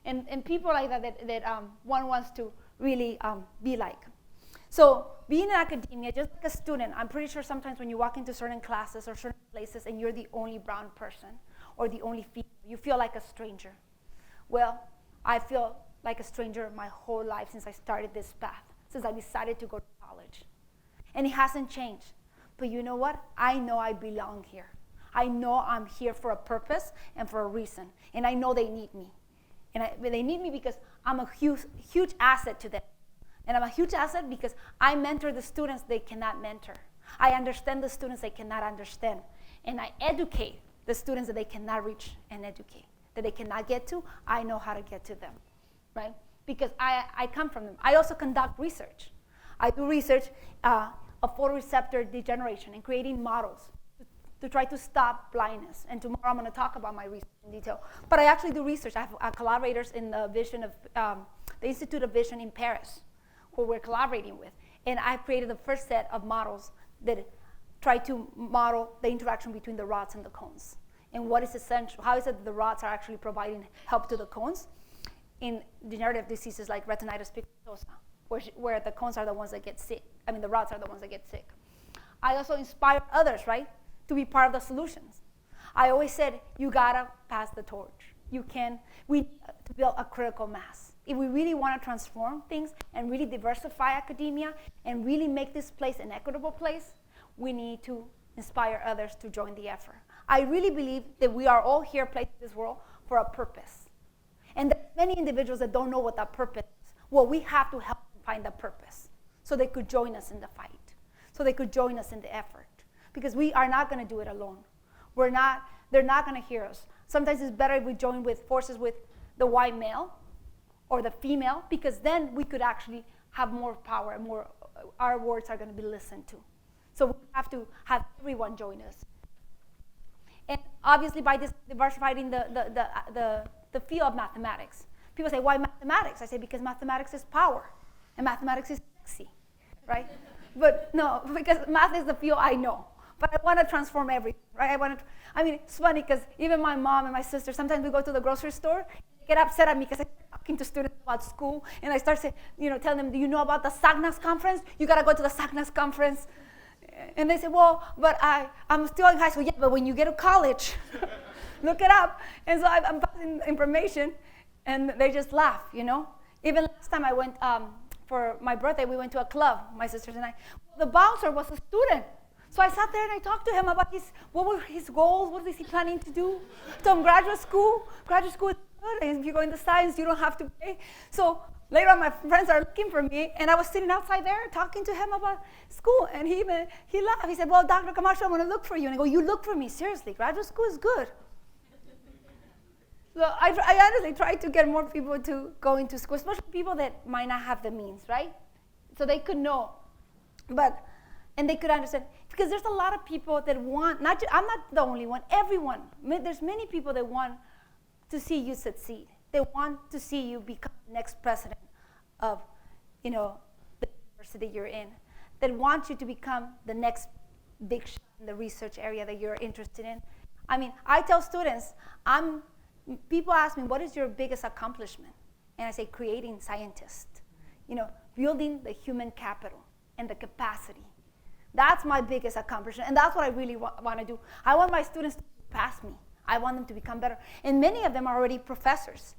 E: and people like that one wants to really be like. So being in academia, just like a student, I'm pretty sure sometimes when you walk into certain classes or certain places and you're the only brown person or the only female, you feel like a stranger. Well, I feel like a stranger my whole life since I started this path, since I decided to go to college. And it hasn't changed. But you know what? I know I belong here. I know I'm here for a purpose and for a reason. And I know they need me. And they need me because I'm a huge asset to them. And I'm a huge asset because I mentor the students they cannot mentor. I understand the students they cannot understand. And I educate the students that they cannot reach and educate, that they cannot get to. I know how to get to them, right? Because I come from them. I also conduct research. I do research of photoreceptor degeneration and creating models to try to stop blindness. And tomorrow I'm going to talk about my research in detail. But I actually do research. I have collaborators in the vision of the Institute of Vision in Paris, who we're collaborating with. And I created the first set of models that try to model the interaction between the rods and the cones. And what is essential, how is it that the rods are actually providing help to the cones in degenerative diseases like retinitis pigmentosa, where the cones are the ones that get sick. I mean, the rods are the ones that get sick. I also inspire others, right, to be part of the solutions. I always said, you gotta pass the torch. We need to build a critical mass. If we really want to transform things and really diversify academia and really make this place an equitable place, we need to inspire others to join the effort. I really believe that we are all here placed in this world for a purpose. And there are many individuals that don't know what that purpose is. Well, we have to help them find that purpose so they could join us in the fight, so they could join us in the effort. Because we are not going to do it alone. They're not going to hear us. Sometimes it's better if we join with forces with the white male or the female, because then we could actually have more power and our words are going to be listened to. So we have to have everyone join us. And obviously by this diversifying the field of mathematics. People say, why mathematics? I say, because mathematics is power and mathematics is sexy, right? But no, because math is the field I know. But I want to transform everything, right? I mean, it's funny because even my mom and my sister, sometimes we go to the grocery store, they get upset at me because I'm talking to students about school, and I start telling them, do you know about the SACNAS conference? You got to go to the SACNAS conference. And they say, well, but I'm still in high school. Yeah, but when you get to college, look it up. And so I'm passing information, and they just laugh, you know? Even last time I went, for my birthday, we went to a club, my sisters and I. The bouncer was a student. So I sat there and I talked to him about what were his goals, what is he planning to do. So in graduate school is good, and if you go into science, you don't have to pay. So later on, my friends are looking for me, and I was sitting outside there talking to him about school, and he laughed. He said, well, Dr. Camacho, I'm going to look for you. And I go, you look for me, seriously, graduate school is good. So I honestly try to get more people to go into school, especially people that might not have the means, right? So they could know, and they could understand. Because there's a lot of people that want, I'm not the only one, everyone. There's many people that want to see you succeed. They want to see you become the next president of, the university you're in. They want you to become the next big shot in the research area that you're interested in. I mean, I tell students, people ask me, what is your biggest accomplishment? And I say, creating scientists. Building the human capital and the capacity. That's my biggest accomplishment, and that's what I really want to do. I want my students to pass me. I want them to become better. And many of them are already professors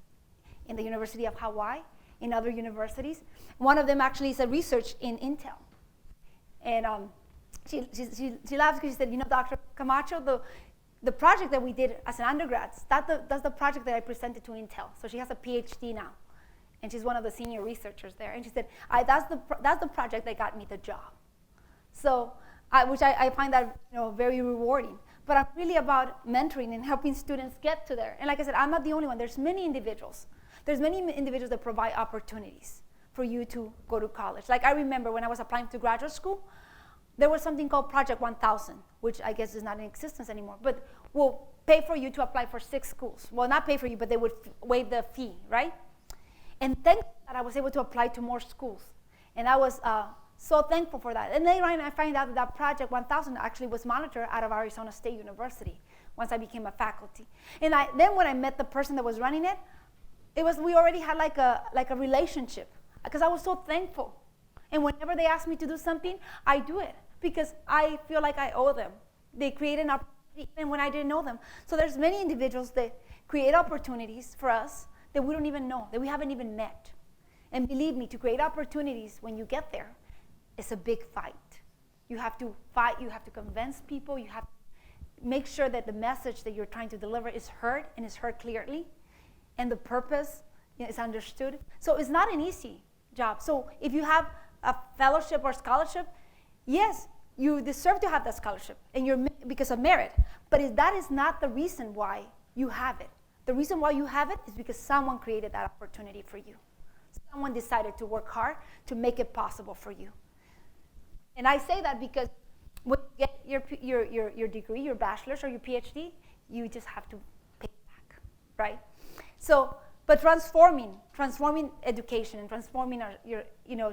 E: in the University of Hawaii, in other universities. One of them actually is a research in Intel. And she laughs because she said, Dr. Camacho, the project that we did as an undergrad, that's the project that I presented to Intel. So she has a PhD now, and she's one of the senior researchers there. And she said, that's the project that got me the job. So, which I find that very rewarding. But I'm really about mentoring and helping students get to there. And like I said, I'm not the only one. There's many individuals. There's many individuals that provide opportunities for you to go to college. Like I remember when I was applying to graduate school, there was something called Project 1000, which I guess is not in existence anymore, but will pay for you to apply for 6 schools. Well, not pay for you, but they would waive the fee, right? And thank God I was able to apply to more schools. And I was so thankful for that. And later on, I find out that Project 1000 actually was monitored out of Arizona State University once I became a faculty. And then when I met the person that was running it, we already had like a relationship, because I was so thankful. And whenever they ask me to do something, I do it because I feel like I owe them. They create an opportunity even when I didn't know them. So there's many individuals that create opportunities for us that we don't even know, that we haven't even met. And believe me, to create opportunities when you get there, it's a big fight. You have to fight, you have to convince people, you have to make sure that the message that you're trying to deliver is heard and is heard clearly, and the purpose is understood. So it's not an easy job. So if you have a fellowship or scholarship, yes, you deserve to have that scholarship and because of merit. But that is not the reason why you have it. The reason why you have it is because someone created that opportunity for you. Someone decided to work hard to make it possible for you. And I say that because when you get your degree, your bachelor's or your PhD, you just have to pay it back, right? So, but transforming education and transforming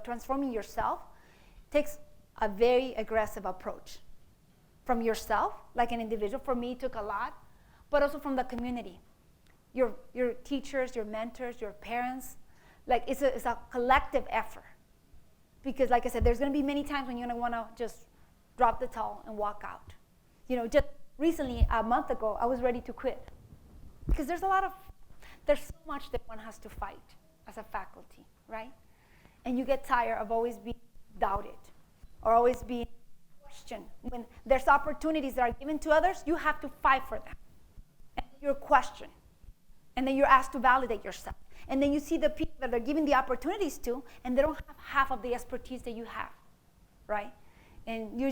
E: transforming yourself takes a very aggressive approach from yourself, like an individual. For me, it took a lot, but also from the community, your teachers, your mentors, your parents. Like it's a collective effort, because like I said, there's going to be many times when you're going to want to just drop the towel and walk out. Just recently, a month ago, I was ready to quit because there's so much that one has to fight as a faculty, right? And you get tired of always being doubted or always being questioned. When there's opportunities that are given to others, you have to fight for them. And you're questioned. And then you're asked to validate yourself. And then you see the people that are given the opportunities to, and they don't have half of the expertise that you have, right? And the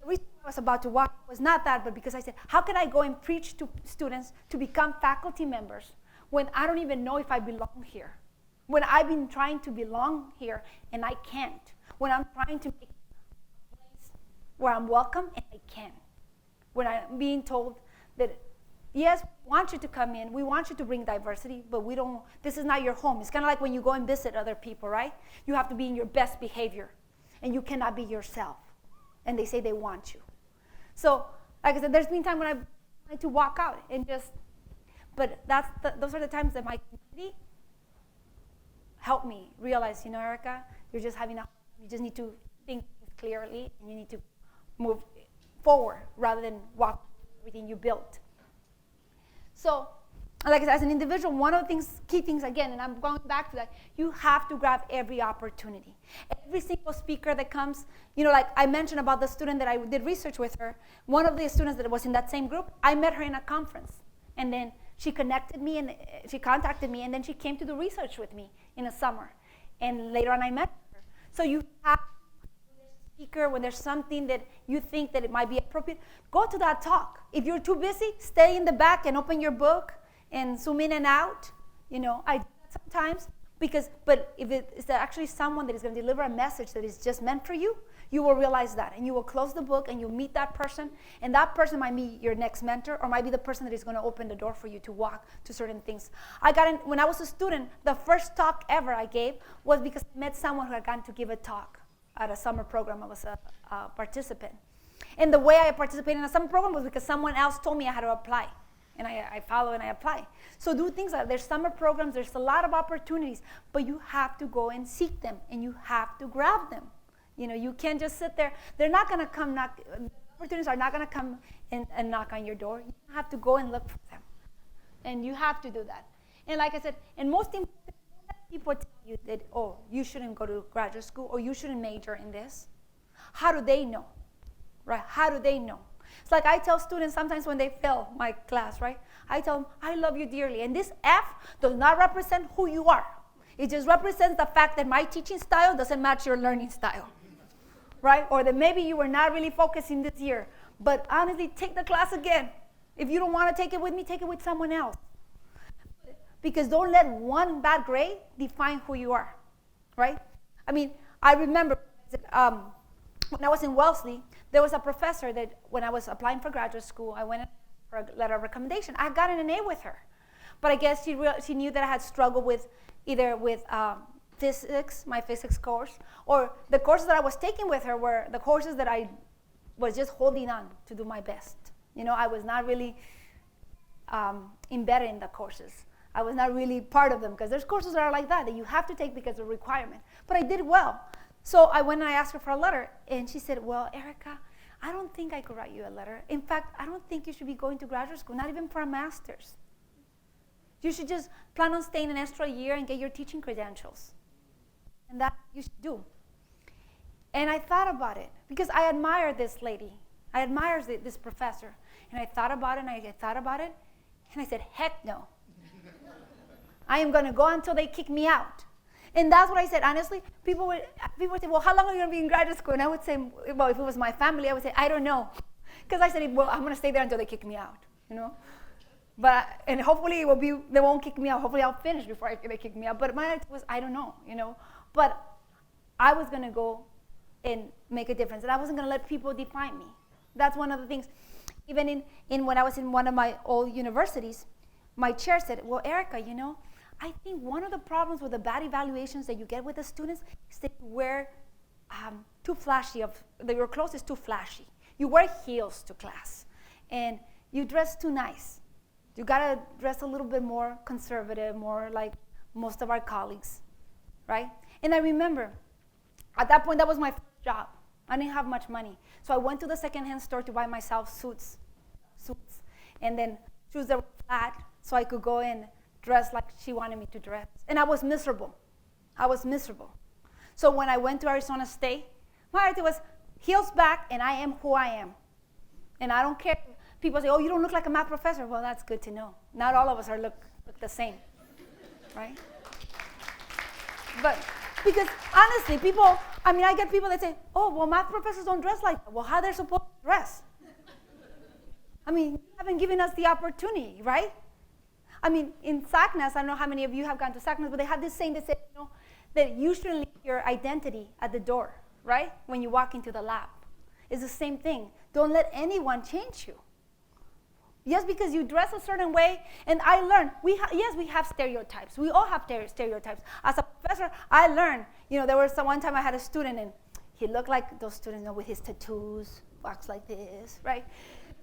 E: reason I was about to walk was not that, but because I said, how can I go and preach to students to become faculty members when I don't even know if I belong here? When I've been trying to belong here and I can't. When I'm trying to make a place where I'm welcome and I can't. When I'm being told that, yes, we want you to come in, we want you to bring diversity, but this is not your home. It's kind of like when you go and visit other people, right? You have to be in your best behavior, and you cannot be yourself. And they say they want you. So, like I said, there's been times when I've wanted to walk out and but those are the times that my community helped me realize, Erika, you just need to think clearly, and you need to move forward rather than walk everything you built. So, like I said, as an individual, one of the key things again, and I'm going back to that, you have to grab every opportunity. Every single speaker that comes, like I mentioned about the student that I did research with her, one of the students that was in that same group, I met her in a conference. And then she contacted me, and then she came to do research with me in the summer. And later on I met her. So you have speaker, when there's something that you think that it might be appropriate, go to that talk. If you're too busy, stay in the back and open your book and zoom in and out. I do that sometimes, but if it's actually someone that is going to deliver a message that is just meant for you, you will realize that, and you will close the book and you'll meet that person, and that person might be your next mentor, or might be the person that is going to open the door for you to walk to certain things. When I was a student, the first talk ever I gave was because I met someone who had gotten to give a talk at a summer program. I was a participant. And the way I participated in a summer program was because someone else told me I had to apply. And I follow and I apply. So do things like there's summer programs, there's a lot of opportunities, but you have to go and seek them, and you have to grab them. You can't just sit there. They're not going to come opportunities are not going to come and knock on your door. You have to go and look for them. And you have to do that. And like I said, and most important, people tell you that, you shouldn't go to graduate school, or you shouldn't major in this. How do they know? Right? How do they know? It's like I tell students sometimes when they fail my class, right? I tell them, I love you dearly. And this F does not represent who you are. It just represents the fact that my teaching style doesn't match your learning style, right? Or that maybe you were not really focusing this year. But honestly, take the class again. If you don't want to take it with me, take it with someone else. Because don't let one bad grade define who you are, right? I mean, I remember when I was in Wellesley, there was a professor that when I was applying for graduate school, I went for a letter of recommendation. I got an A with her. But I guess she knew that I had struggled with either with physics, my physics course, or the courses that I was taking with her were the courses that I was just holding on to do my best. You know, I was not really embedded in the courses. I was not really part of them because there's courses that are like that you have to take because of requirement. But I did well. So I went and I asked her for a letter, and she said, well, Erika, I don't think I could write you a letter. In fact, I don't think you should be going to graduate school, not even for a master's. You should just plan on staying an extra year and get your teaching credentials. And that you should do. And I thought about it because I admire this lady. I admire this professor. And I thought about it, and I thought about it, and I said, heck no. I am going to go until they kick me out. And that's what I said. Honestly, people would say, well, how long are you going to be in graduate school? And I would say, well, if it was my family, I would say, I don't know. Because I said, well, I'm going to stay there until they kick me out, you know. And hopefully they won't kick me out. Hopefully I'll finish before they kick me out. But my attitude was, I don't know, you know. But I was going to go and make a difference. And I wasn't going to let people define me. That's one of the things. Even in when I was in one of my old universities, my chair said, well, Erika, you know, I think one of the problems with the bad evaluations that you get with the students is that you wear too flashy, that your clothes is too flashy. You wear heels to class, and you dress too nice. You gotta dress a little bit more conservative, more like most of our colleagues, right? And I remember, at that point, that was my first job. I didn't have much money. So I went to the secondhand store to buy myself suits, and then shoes that were flat so I could go and dress like she wanted me to dress. And I was miserable. So when I went to Arizona State, my attitude was heels back, and I am who I am. And I don't care. People say, oh, you don't look like a math professor. Well, that's good to know. Not all of us look the same, right? But because honestly, I get people that say, oh, well, math professors don't dress like that. Well, how they're supposed to dress? I mean, you haven't given us the opportunity, right? I mean, in SACNAS, I don't know how many of you have gone to SACNAS, but they have this saying that says, you know, that you shouldn't leave your identity at the door, right? When you walk into the lab. It's the same thing. Don't let anyone change you. Just because you dress a certain way, and I learned, yes, we have stereotypes. We all have stereotypes. As a professor, I learned, you know, there was one time I had a student, and he looked like those students, you know, with his tattoos, walks like this, right?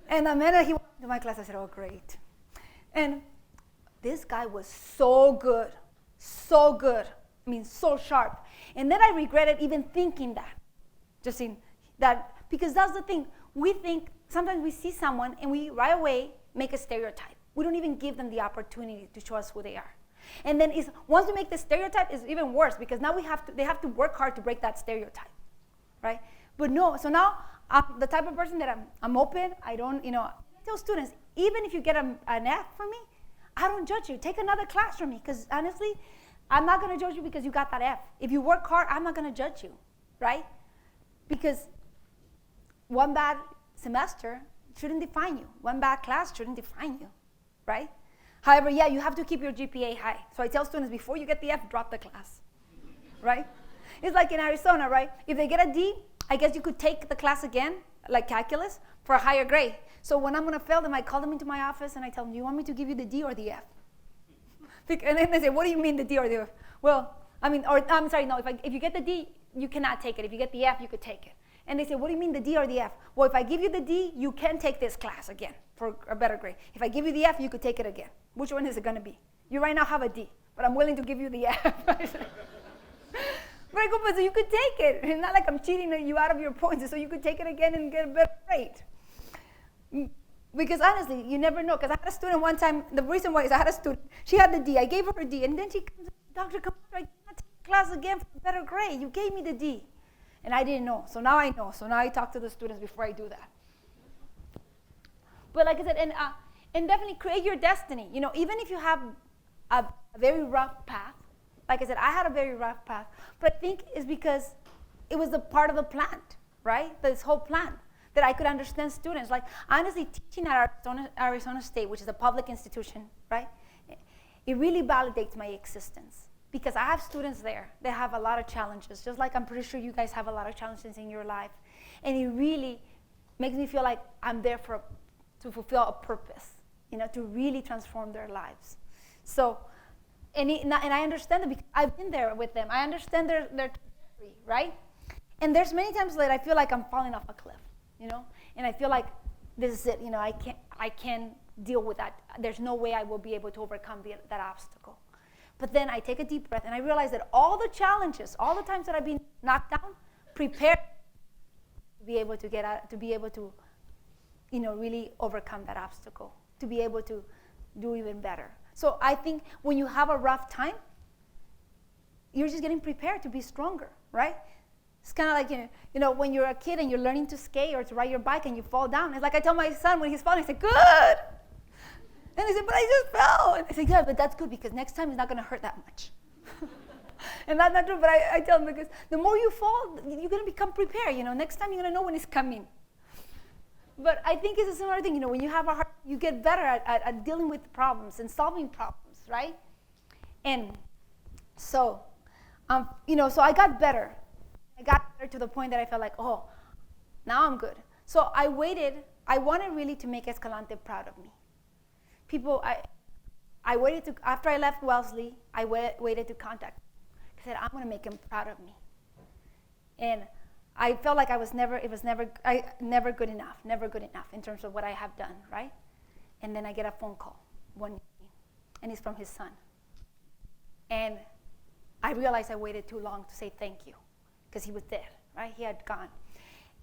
E: And the minute he walked into my class, I said, oh, great. And this guy was so good, I mean, so sharp. And then I regretted even thinking that, because that's the thing. We think, sometimes we see someone and we right away make a stereotype. We don't even give them the opportunity to show us who they are. And then once we make the stereotype, it's even worse because now they have to work hard to break that stereotype, right? But no, so now I'm the type of person that I'm open. I don't, you know, I tell students, even if you get an F from me, I don't judge you. Take another class from me because honestly, I'm not going to judge you because you got that F. If you work hard, I'm not going to judge you, right? Because one bad semester shouldn't define you. One bad class shouldn't define you, right? However, yeah, you have to keep your GPA high. So I tell students, before you get the F, drop the class, right? It's like in Arizona, right? If they get a D, I guess you could take the class again, like calculus, for a higher grade. So when I'm going to fail them, I call them into my office and I tell them, do you want me to give you the D or the F? And then they say, what do you mean the D or the F? Well, I'm sorry, no, if you get the D, you cannot take it. If you get the F, you could take it. And they say, what do you mean the D or the F? Well, if I give you the D, you can take this class again for a better grade. If I give you the F, you could take it again. Which one is it going to be? You right now have a D, but I'm willing to give you the F. Very good, but so you could take it. It's not like I'm cheating you out of your points, so you could take it again and get a better grade. Because honestly, you never know. Because I had a student one time, the reason why is I had a student, she had the D, I gave her a D, and then she comes, Dr. Camacho, I cannot take the class again for a better grade. You gave me the D. And I didn't know, so now I know. So now I talk to the students before I do that. But like I said, and definitely create your destiny. You know, even if you have a very rough path, like I said, I had a very rough path, but I think it's because it was a part of the plan, right? This whole plan, that I could understand students. Like, honestly, teaching at Arizona State, which is a public institution, right? It really validates my existence, because I have students there that have a lot of challenges, just like I'm pretty sure you guys have a lot of challenges in your life. And it really makes me feel like I'm there to fulfill a purpose, you know, to really transform their lives. So, and I understand it because I've been there with them. I understand their trajectory, right? And there's many times that I feel like I'm falling off a cliff, you know? And I feel like this is it, you know, I can't deal with that. There's no way I will be able to overcome that obstacle. But then I take a deep breath and I realize that all the challenges, all the times that I've been knocked down, prepared to be able to get out, to be able to, you know, really overcome that obstacle, to be able to do even better. So I think when you have a rough time, you're just getting prepared to be stronger, right? It's kind of like, you know, when you're a kid and you're learning to skate or to ride your bike and you fall down. It's like I tell my son when he's falling, I say, good. And he said, but I just fell. And I said, yeah, but that's good because next time it's not going to hurt that much. And that's not true, but I tell him, because the more you fall, you're going to become prepared. You know, next time you're going to know when it's coming. But I think it's a similar thing. You know, when you have a heart, you get better at dealing with problems and solving problems, right? And so, you know, so I got better. I got better to the point that I felt like, oh, now I'm good. So I waited. I wanted really to make Escalante proud of me. People, I waited to, after I left Wellesley, I waited to contact him. I said, I'm going to make him proud of me. And I felt like it was never good enough in terms of what I have done, right? And then I get a phone call one evening, and it's from his son. And I realized I waited too long to say thank you, because he was dead, right? He had gone.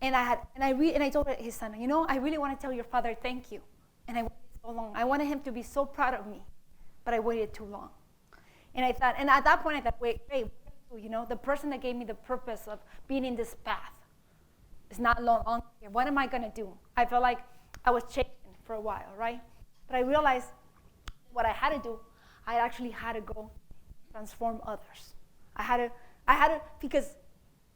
E: And I told his son, you know, I really want to tell your father thank you. And I waited so long. I wanted him to be so proud of me, but I waited too long. And I thought, and at that point I thought, wait, you know, the person that gave me the purpose of being in this path is not long here. What am I going to do? I felt like I was chasing for a while, right? But I realized what I had to do, I actually had to go transform others. I had to, because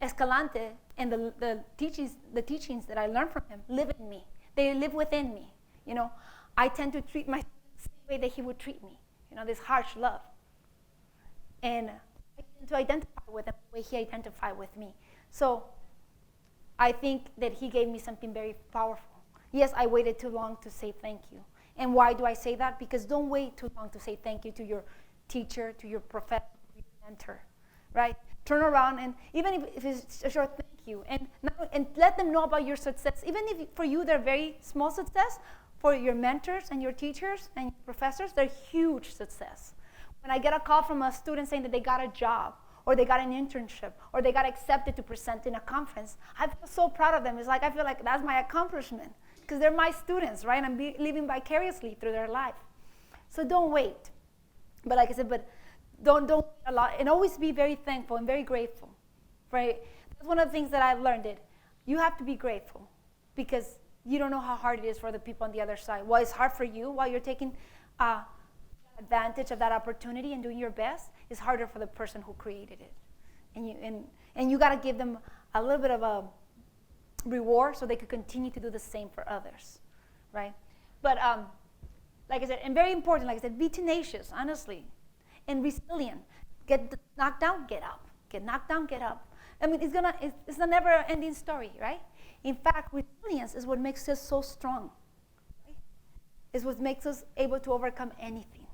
E: Escalante and the teachings that I learned from him live in me. They live within me. You know, I tend to treat my students the way that he would treat me. You know, this harsh love. And I tend to identify with him the way he identified with me. So I think that he gave me something very powerful. Yes, I waited too long to say thank you. And why do I say that? Because don't wait too long to say thank you to your teacher, to your professor, to your mentor, right? Turn around, and even if it's a short thank you, and let them know about your success. Even if for you they're very small success, for your mentors and your teachers and your professors, they're huge success. When I get a call from a student saying that they got a job, or they got an internship, or they got accepted to present in a conference, I feel so proud of them. It's like I feel like that's my accomplishment, because they're my students, right? I'm living vicariously through their life. So don't wait. But like I said, don't wait a lot, and always be very thankful and very grateful, right? That's one of the things that I've learned. It you have to be grateful, because you don't know how hard it is for the people on the other side. While it's hard for you, while you're taking advantage of that opportunity and doing your best, it's harder for the person who created it. And you got to give them a little bit of a reward so they could continue to do the same for others, right? But like I said, and very important, like I said, be tenacious, honestly, and resilient. Get knocked down, get up. Get knocked down, get up. I mean, it's a never-ending story, right? In fact, resilience is what makes us so strong. Right? It's what makes us able to overcome anything.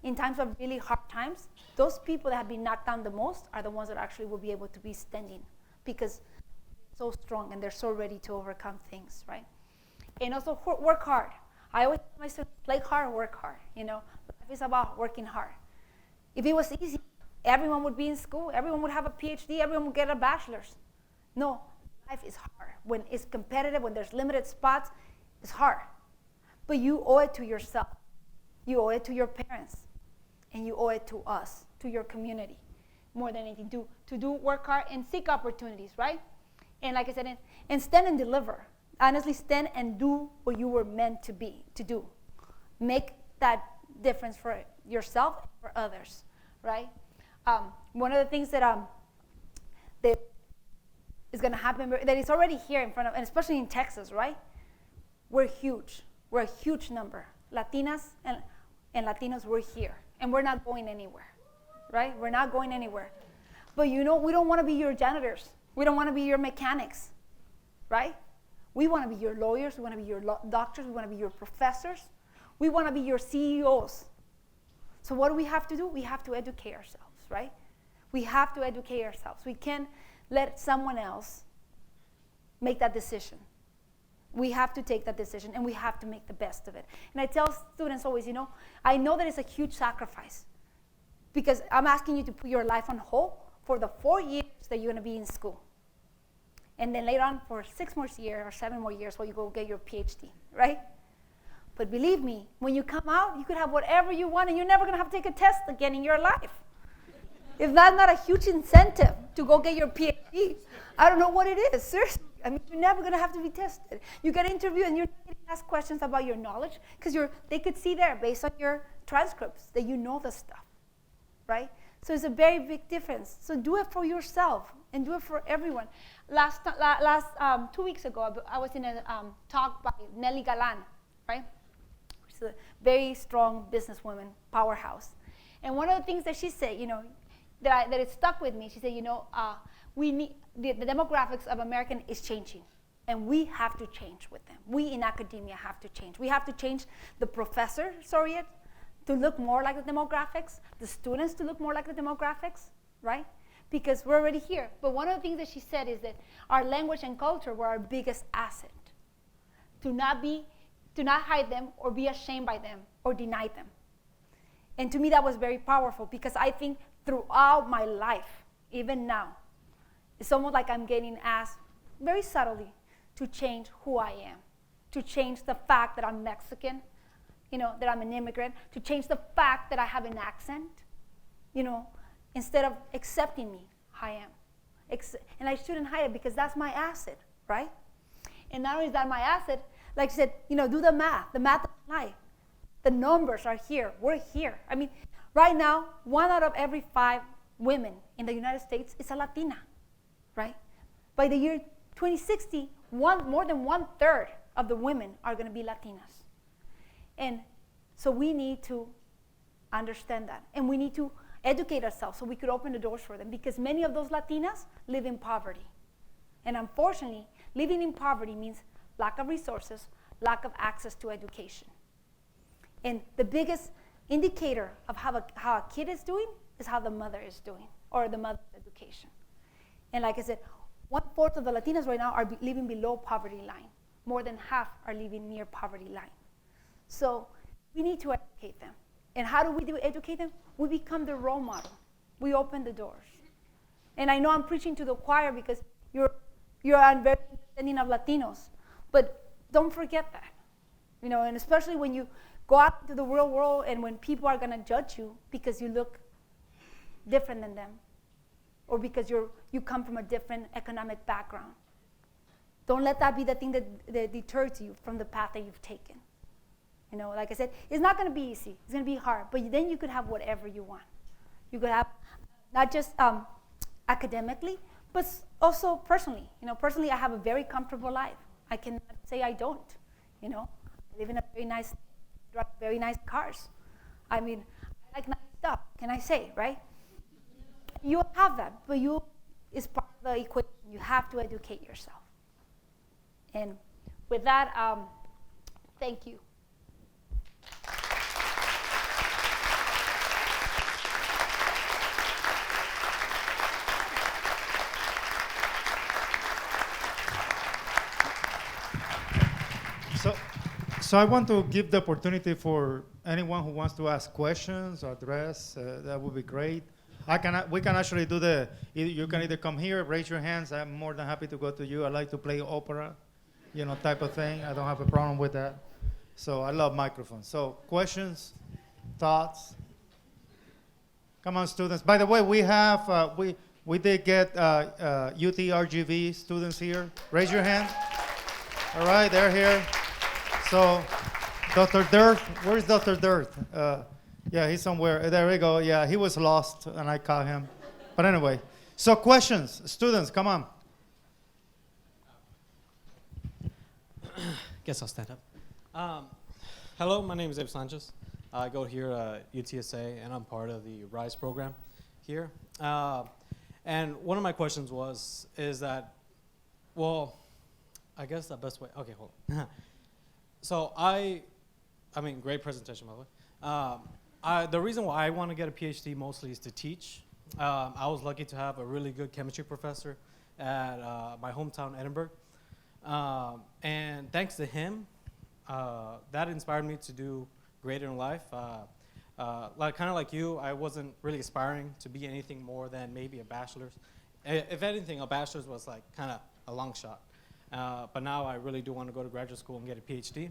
E: In times of really hard times, those people that have been knocked down the most are the ones that actually will be able to be standing, because they're so strong and they're so ready to overcome things, right? And also work hard. I always tell my students, play hard, work hard. You know, life is about working hard. If it was easy, everyone would be in school, everyone would have a PhD, everyone would get a bachelor's. No, life is hard. When it's competitive, when there's limited spots, it's hard. But you owe it to yourself. You owe it to your parents. And you owe it to us, to your community, more than anything. To do work hard and seek opportunities, right? And like I said, and stand and deliver. honestly stand and do what you were meant to do. Make that difference for yourself and for others, right? One of the things that is going to happen, that is already here in front of, and especially in Texas, right? We're huge. We're a huge number. Latinas and Latinos, we're here. And we're not going anywhere, right? We're not going anywhere. But we don't want to be your janitors. We don't want to be your mechanics, right? We want to be your lawyers. We want to be your doctors. We want to be your professors. We want to be your CEOs. So what do we have to do? We have to educate ourselves, right? We have to educate ourselves. We can't let someone else make that decision. We have to take that decision, and we have to make the best of it. And I tell students always, I know that it's a huge sacrifice because I'm asking you to put your life on hold for the 4 years that you're going to be in school. And then later on, for 6 more years or 7 more years, while you go get your PhD, right? But believe me, when you come out, you could have whatever you want, and you're never going to have to take a test again in your life. If that's not a huge incentive to go get your PhD, I don't know what it is, seriously. I mean, you're never going to have to be tested. You get interviewed, and you're getting asked questions about your knowledge, because they could see there, based on your transcripts, that you know the stuff, right? So it's a very big difference. So do it for yourself, and do it for everyone. Last 2 weeks ago, I was in a talk by Nelly Galan, right? She's a very strong businesswoman, powerhouse. And one of the things that she said, that it stuck with me, she said, we need the demographics of American is changing, and we have to change with them. We in academia have to change. We have to change the professor, to look more like the demographics, the students to look more like the demographics, right? Because we're already here. But one of the things that she said is that our language and culture were our biggest asset. To not hide them or be ashamed by them or deny them. And to me, that was very powerful, because I think throughout my life, even now, it's almost like I'm getting asked very subtly to change who I am, to change the fact that I'm Mexican, that I'm an immigrant, to change the fact that I have an accent, instead of accepting me, I am. And I shouldn't hide it, because that's my asset, right? And not only is that my asset, like I said, do the math of life. The numbers are here, we're here. I mean, right now, 1 out of every 5 women in the United States is a Latina, right? By the year 2060, more than 1/3 of the women are going to be Latinas. And so we need to understand that. And we need to educate ourselves so we could open the doors for them, because many of those Latinas live in poverty. And unfortunately, living in poverty means lack of resources, lack of access to education. And the biggest indicator of how a kid is doing is how the mother is doing, or the mother's education. And like I said, 1/4 of the Latinas right now are living below poverty line. More than half are living near poverty line. So we need to educate them. And how do we educate them? We become the role model. We open the doors. And I know I'm preaching to the choir, because you're very understanding of Latinos, but don't forget that. And especially when you go out into the real world, and when people are going to judge you because you look different than them, or because you come from a different economic background. Don't let that be the thing that deters you from the path that you've taken. Like I said, it's not going to be easy. It's going to be hard. But then you could have whatever you want. You could have not just academically, but also personally. Personally, I have a very comfortable life. I cannot say I don't. I live in a very nice, drive very nice cars. I mean, I like nice stuff. Can I say, right? You have that, but is part of the equation. You have to educate yourself. And with that, thank you.
C: So I want to give the opportunity for anyone who wants to ask questions or address. That would be great. We can actually do you can either come here, raise your hands. I'm more than happy to go to you. I like to play opera, type of thing. I don't have a problem with that. So I love microphones. So questions, thoughts? Come on, students. By the way, we have, we did get UTRGV students here. Raise your hand. All right, they're here. So, Dr. Dirt, where's Dr. Dirt? Yeah, he's somewhere. There we go. Yeah, he was lost, and I caught him. But anyway, so questions, students, come on.
B: Guess I'll stand up. Hello, my name is Abe Sanchez. I go here at UTSA, and I'm part of the RISE program here. And one of my questions is that, well, I guess the best way, okay, hold on. So I mean, great presentation, by the way. The reason why I want to get a PhD mostly is to teach. I was lucky to have a really good chemistry professor at my hometown, Edinburgh. And thanks to him, that inspired me to do greater in life. Kind of like you, I wasn't really aspiring to be anything more than maybe a bachelor's. If anything, a bachelor's was like kind of a long shot. But now I really do want to go to graduate school and get a PhD.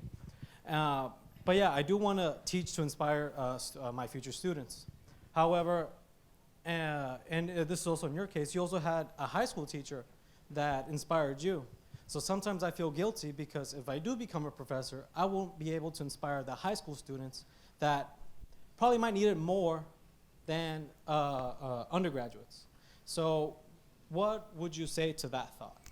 B: But yeah, I do want to teach to inspire my future students. However, and this is also in your case, you also had a high school teacher that inspired you. So sometimes I feel guilty because if I do become a professor, I won't be able to inspire the high school students that probably might need it more than undergraduates. So what would you say to that thought?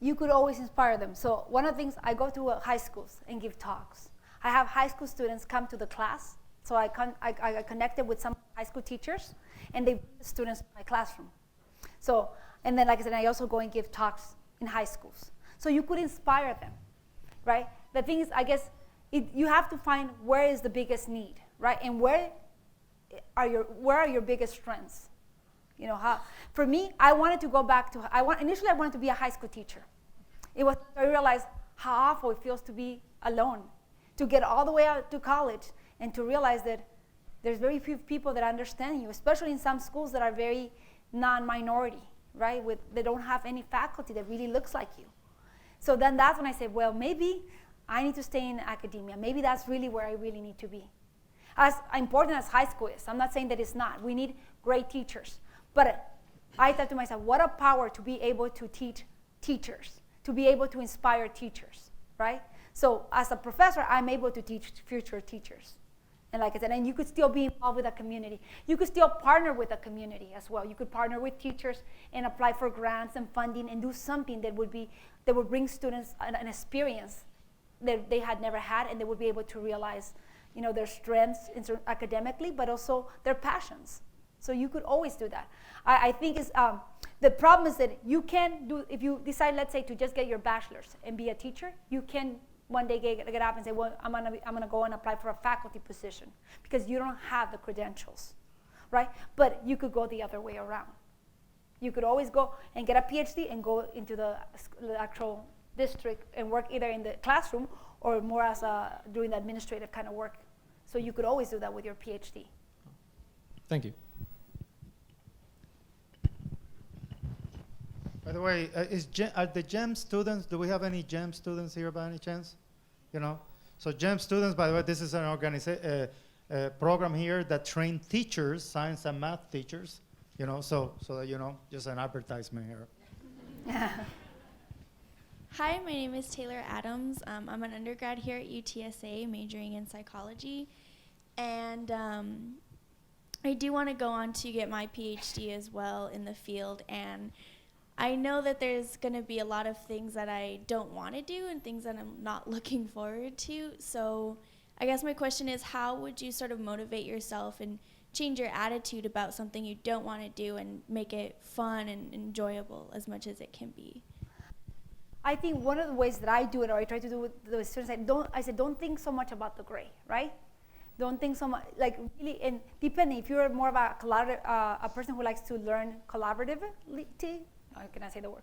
E: You could always inspire them. So one of the things, I go to high schools and give talks. I have high school students come to the class. So I connected with some high school teachers, and they bring the students to my classroom. So, and then like I said, I also go and give talks in high schools. So you could inspire them, right? The thing is, I guess, you have to find where is the biggest need, right? And where are your biggest strengths? You know, for me, I wanted to go back to, initially I wanted to be a high school teacher. It was, I realized how awful it feels to be alone, to get all the way out to college and to realize that there's very few people that understand you, especially in some schools that are very non-minority, right? They don't have any faculty that really looks like you. So then that's when I said, well, maybe I need to stay in academia. Maybe that's really where I really need to be. As important as high school is, I'm not saying that it's not. We need great teachers. But I thought to myself, what a power to be able to teach teachers, to be able to inspire teachers, right? So as a professor, I'm able to teach future teachers. And like I said, and you could still be involved with a community. You could still partner with a community as well. You could partner with teachers and apply for grants and funding and do something that would bring students an experience that they had never had, and they would be able to realize, you know, their strengths academically, but also their passions. So you could always do that. I think the problem is that you can do, if you decide, let's say, to just get your bachelor's and be a teacher, you can one day get up and say, well, I'm gonna go and apply for a faculty position because you don't have the credentials, right? But you could go the other way around. You could always go and get a PhD and go into the actual district and work either in the classroom or more as doing the administrative kind of work. So you could always do that with your PhD.
B: Thank you.
C: By the way, are the GEM students, do we have any GEM students here by any chance? You know, so GEM students, by the way, this is an program here that train teachers, science and math teachers, you know, so that you know, just an advertisement here.
F: Hi, my name is Taylor Adams. I'm an undergrad here at UTSA, majoring in psychology, and I do want to go on to get my PhD as well in the field, and I know that there's going to be a lot of things that I don't want to do and things that I'm not looking forward to. So I guess my question is, how would you sort of motivate yourself and change your attitude about something you don't want to do and make it fun and enjoyable as much as it can be?
E: I think one of the ways that I do it, or I try to do with the students, I said, don't think so much about the grade, right? Don't think so much, like really, and depending, if you're more of a person who likes to learn collaboratively, how can I say the word?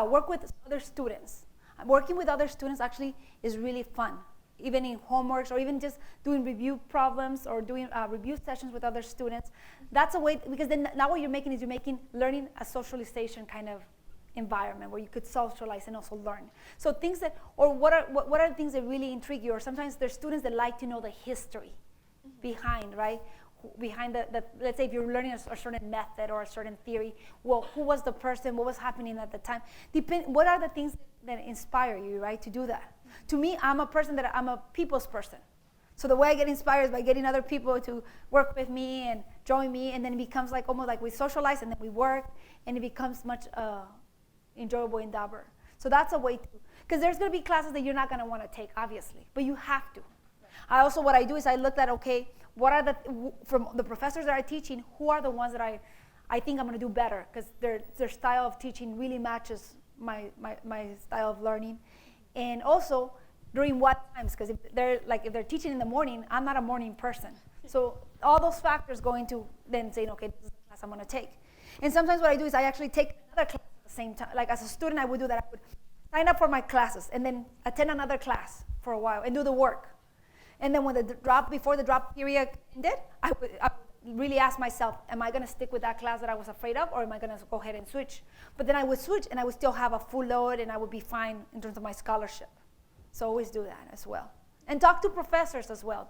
E: Work with other students. Working with other students actually is really fun, even in homeworks or even just doing review problems or doing review sessions with other students. That's a way, because then now what you're making is learning a socialization kind of environment where you could socialize and also learn. So things that, or what are the things that really intrigue you? Or sometimes there's students that like to know the history behind, right? behind let's say if you're learning a certain method or a certain theory, well, who was the person, what was happening at the time? What are the things that inspire you, right, to do that? To me, I'm a people's person. So the way I get inspired is by getting other people to work with me and join me, and then it becomes like almost like we socialize and then we work, and it becomes much enjoyable endeavor. So that's a way to, because there's going to be classes that you're not going to want to take, obviously, but you have to. What I do is I looked at, okay, what are from the professors that are teaching, who are the ones that I think I'm going to do better, because their style of teaching really matches my style of learning. And also, during what times, because if they're teaching in the morning, I'm not a morning person. So all those factors go into then saying, okay, this is the class I'm going to take. And sometimes what I do is I actually take another class at the same time. Like as a student, I would do that. I would sign up for my classes and then attend another class for a while and do the work. And then before the drop period ended, I would really ask myself, am I going to stick with that class that I was afraid of, or am I going to go ahead and switch? But then I would switch, and I would still have a full load, and I would be fine in terms of my scholarship. So always do that as well. And talk to professors as well.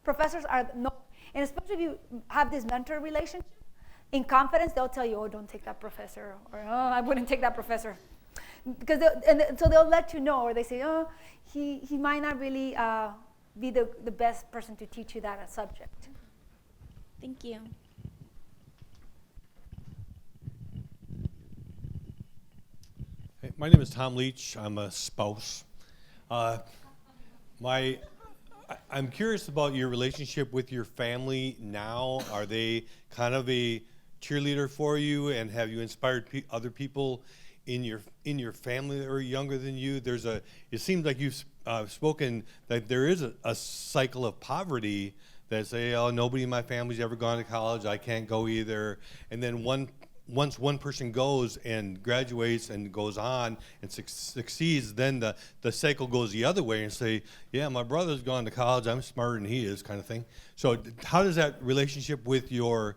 E: Professors and especially if you have this mentor relationship, in confidence, they'll tell you, oh, don't take that professor, or oh, I wouldn't take that professor. Because so they'll let you know, or they say, oh, he might not really be the best person to teach you that subject.
F: Thank you.
G: Hey, my name is Tom Leach. I'm a spouse. I'm curious about your relationship with your family now. Are they kind of a cheerleader for you, and have you inspired other people in your family that are younger than you? It seems like you've spoken that there is a cycle of poverty that say, oh, nobody in my family's ever gone to college, I can't go either. And then once one person goes and graduates and goes on and succeeds, then the cycle goes the other way and say, yeah, my brother's gone to college, I'm smarter than he is, kind of thing. So how does that relationship with your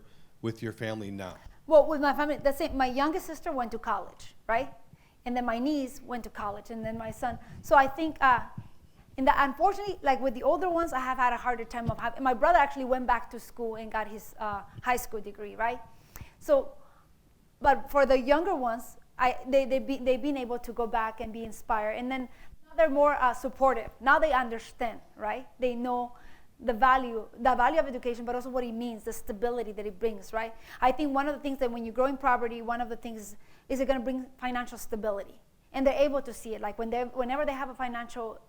G: family now?
E: Well, with my family, that's it. My youngest sister went to college, right? And then my niece went to college, and then my son. So I think, unfortunately, like with the older ones, I have had a harder time of having. My brother actually went back to school and got his high school degree, right? So, but for the younger ones, they've been able to go back and be inspired, and then now they're more supportive. Now they understand, right? They know the value of education, but also what it means, the stability that it brings, right? I think one of the things that when you grow in poverty, one of the things is it going to bring financial stability, and they're able to see it. Like whenever they have a financial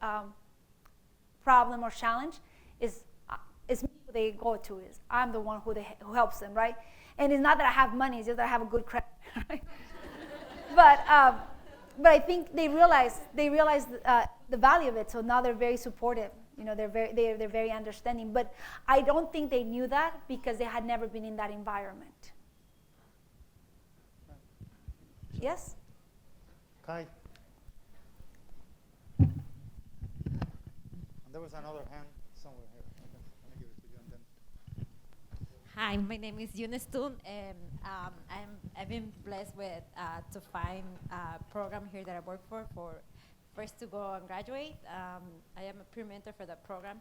E: problem or challenge, is me who they go to. Is I'm the one who helps them, right? And it's not that I have money; it's just that I have a good credit, right? But I think they realize the value of it. So now they're very supportive. You know, they're very understanding. But I don't think they knew that because they had never been in that environment. Yes?
C: Kai. There was another hand somewhere here. Okay. Let me give it to you and then.
H: Hi, my name is Eunice Toon, and I've been blessed with to find a program here that I work for first to go and graduate. I am a peer mentor for that program,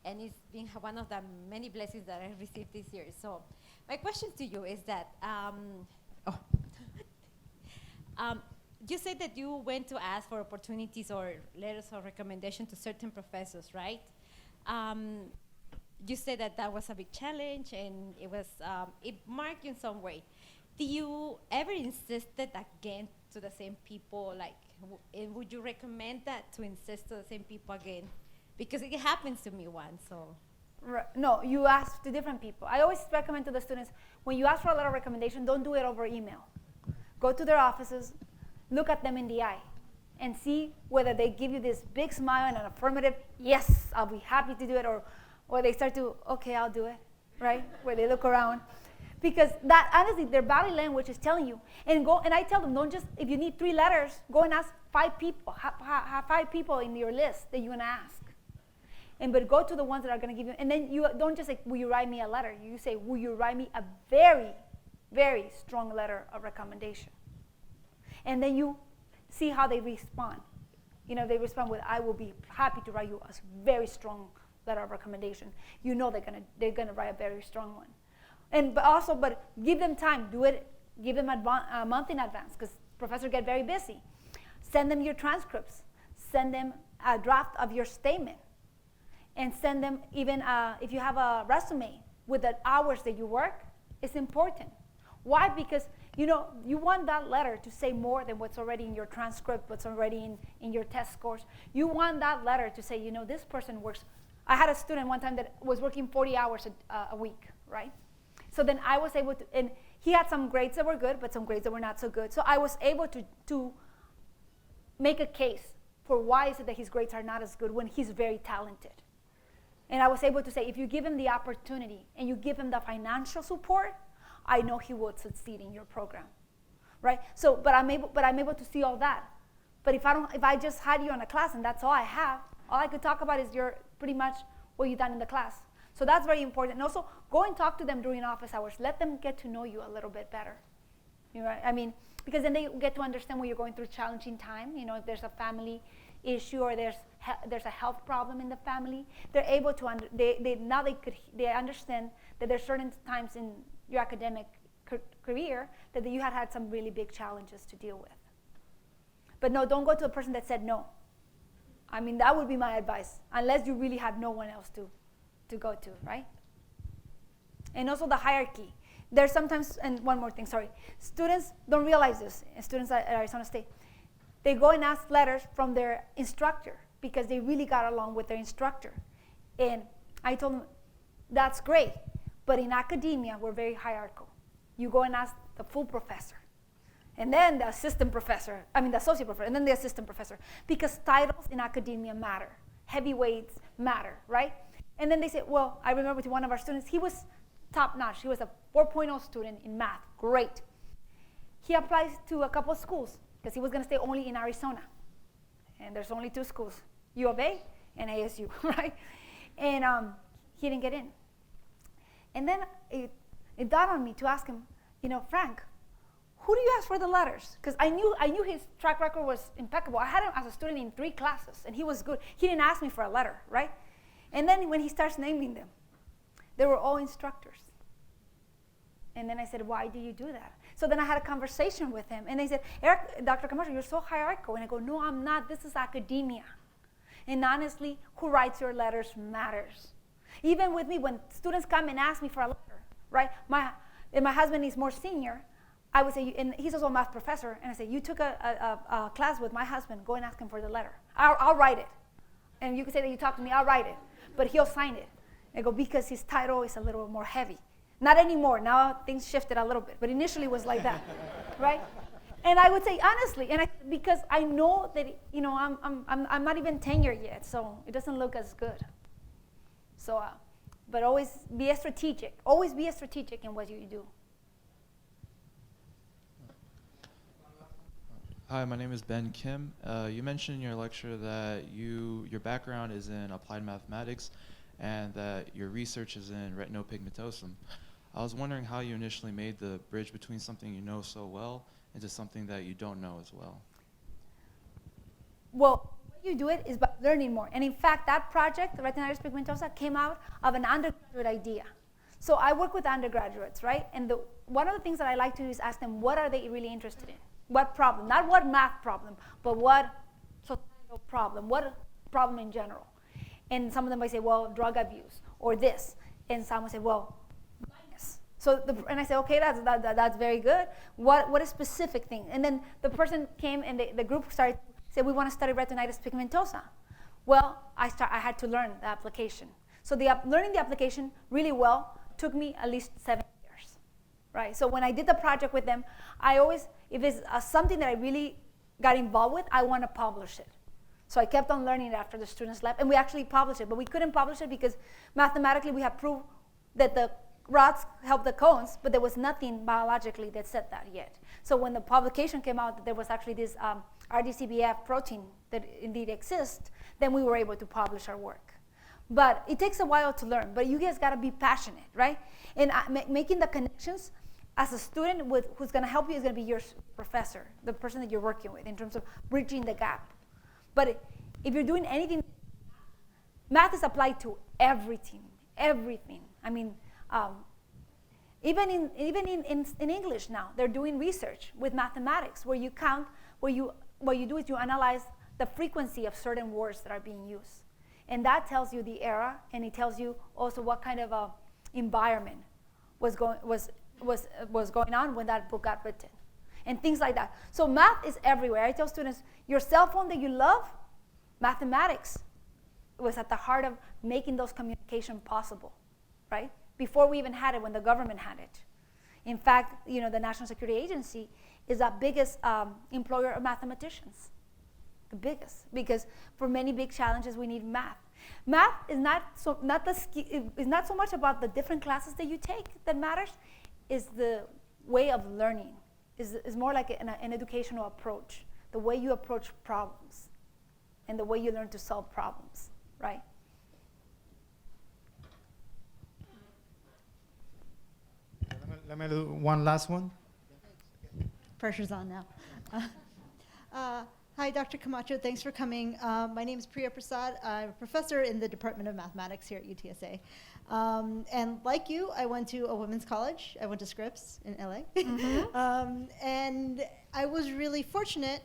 H: and it's been one of the many blessings that I received this year. So my question to you is that, you said that you went to ask for opportunities or letters of recommendation to certain professors, right? You said that was a big challenge, and it marked you in some way. Do you ever insisted again to the same people? Like, would you recommend that to insist to the same people again? Because it happens to me once, so.
E: No, you ask to different people. I always recommend to the students, when you ask for a letter of recommendation, don't do it over email. Go to their offices, look at them in the eye, and see whether they give you this big smile and an affirmative, yes, I'll be happy to do it, or they start to, okay, I'll do it, right? Where they look around. Because that, honestly, their body language is telling you. And I tell them, don't just, if you need 3 letters, go and ask 5 people. Have 5 people in your list that you're going to ask. But go to the ones that are going to give you, and then you don't just say, will you write me a letter? You say, will you write me a very, very strong letter of recommendation? And then you see how they respond. You know, they respond with, I will be happy to write you a very strong letter of recommendation, you know they're gonna write a very strong one. But give them time. Do it. Give them a month in advance, because professors get very busy. Send them your transcripts. Send them a draft of your statement, and send them even if you have a resume with the hours that you work. It's important. Why? Because you want that letter to say more than what's already in your transcript, what's already in your test scores. You want that letter to say, this person works. I had a student one time that was working 40 hours a week, right? So then I was able to, and he had some grades that were good, but some grades that were not so good. So I was able to make a case for why is it that his grades are not as good when he's very talented. And I was able to say, if you give him the opportunity and you give him the financial support, I know he would succeed in your program, right? So, but I'm able to see all that. But if I just had you in a class and that's all I have, all I could talk about is pretty much what you've done in the class. So that's very important. And also, go and talk to them during office hours. Let them get to know you a little bit better. Because then they get to understand when you're going through challenging time. If there's a family issue or there's a health problem in the family, they're able to they understand that there's certain times in your academic career that you had some really big challenges to deal with. But no, don't go to a person that said no. That would be my advice, unless you really have no one else to go to, right? And also the hierarchy. There's sometimes, and one more thing, sorry. Students don't realize this, students at Arizona State. They go and ask letters from their instructor because they really got along with their instructor. And I told them, that's great, but in academia, we're very hierarchical. You go and ask the full professor, and then the assistant professor, the associate professor, and then the assistant professor, because titles in academia matter. Heavyweights matter, right? And then they said, well, I remember with one of our students, he was top notch. He was a 4.0 student in math, great. He applies to a couple of schools because he was gonna stay only in Arizona. And there's only 2 schools, U of A and ASU, right? And he didn't get in. And then it dawned on me to ask him, Frank, who do you ask for the letters? Because I knew his track record was impeccable. I had him as a student in 3 classes, and he was good. He didn't ask me for a letter, right? And then when he starts naming them, they were all instructors. And then I said, why do you do that? So then I had a conversation with him, and they said, Dr. Camacho, you're so hierarchical. And I go, no, I'm not. This is academia. And honestly, who writes your letters matters. Even with me, when students come and ask me for a letter, right? And my husband is more senior, I would say, and he's also a math professor, and I say, you took a class with my husband, go and ask him for the letter. I'll write it. And you can say that you talked to me, I'll write it. But he'll sign it. I go, because his title is a little more heavy. Not anymore, now things shifted a little bit, but initially it was like that, right? And I would say honestly, because I know that I'm not even tenured yet, so it doesn't look as good. So, but always be strategic. Always be strategic in what you do.
I: Hi, my name is Ben Kim. You mentioned in your lecture that your background is in applied mathematics and that your research is in retinopigmentosum. I was wondering how you initially made the bridge between something you know so well into something that you don't know as well.
E: Well, the way you do it is by learning more. And in fact, that project, the retinitis pigmentosa, came out of an undergraduate idea. So I work with undergraduates, right? And one of the things that I like to do is ask them, what are they really interested in? What problem? Not what math problem, but what societal problem, what problem in general. And some of them might say, well, drug abuse, or this. And some will say, well, blindness. And I say, okay, that's very good. What is specific thing? And then the person came and the group started to say, we want to study retinitis pigmentosa. Well, I had to learn the application. So learning the application really well took me at least 7 years, right? So when I did the project with them, I always, if it's something that I really got involved with, I want to publish it. So I kept on learning it after the students left, and we actually published it, but we couldn't publish it because mathematically we have proof that the rods help the cones, but there was nothing biologically that said that yet. So when the publication came out that there was actually this RDCBF protein that indeed exists, then we were able to publish our work. But it takes a while to learn, but you guys gotta be passionate, right? And making the connections as a student who's gonna help you is gonna be your professor, the person that you're working with in terms of bridging the gap. But if you're doing anything, math is applied to everything, everything. I mean, even in English now, they're doing research with mathematics where you count, what you do is you analyze the frequency of certain words that are being used. And that tells you the era, and it tells you also what kind of a environment was going on when that book got written, and things like that. So math is everywhere. I tell students, your cell phone that you love, mathematics was at the heart of making those communication possible, right? Before we even had it, when the government had it. In fact, the National Security Agency is the biggest employer of mathematicians, the biggest, because for many big challenges we need math. Math is not so much about the different classes that you take that matters, is the way of learning, is more like an educational approach, the way you approach problems, and the way you learn to solve problems, right?
C: Let me do one last one.
J: Pressure's on now. Hi, Dr. Camacho. Thanks for coming. My name is Priya Prasad. I'm a professor in the Department of Mathematics here at UTSA. And like you, I went to a women's college. I went to Scripps in LA.
E: Mm-hmm.
J: And I was really fortunate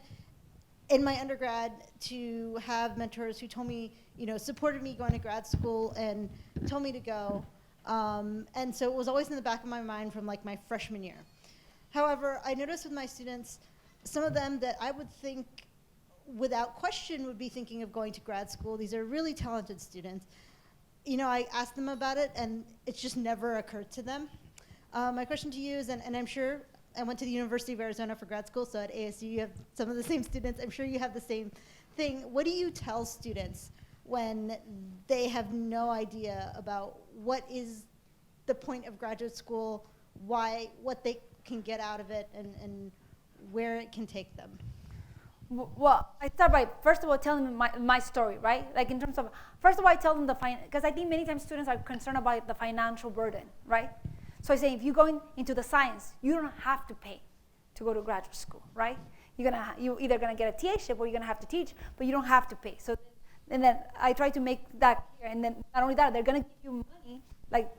J: in my undergrad to have mentors who told me, supported me going to grad school and told me to go. And so it was always in the back of my mind from like my freshman year. However, I noticed with my students, some of them that I would think without question would be thinking of going to grad school. These are really talented students. I asked them about it and it just never occurred to them. My question to you is, and I'm sure I went to the University of Arizona for grad school, so at ASU you have some of the same students. I'm sure you have the same thing. What do you tell students when they have no idea about what is the point of graduate school, what they can get out of it, and where it can take them?
E: Well, I start by, first of all, telling them my story, right? Like in terms of, first of all, I tell them because I think many times students are concerned about the financial burden, right? So I say, if you're going into the science, you don't have to pay to go to graduate school, right? You're either gonna get a TA-ship or you're gonna have to teach, but you don't have to pay. So, and then I try to make that clear, and then not only that, they're gonna give you money, like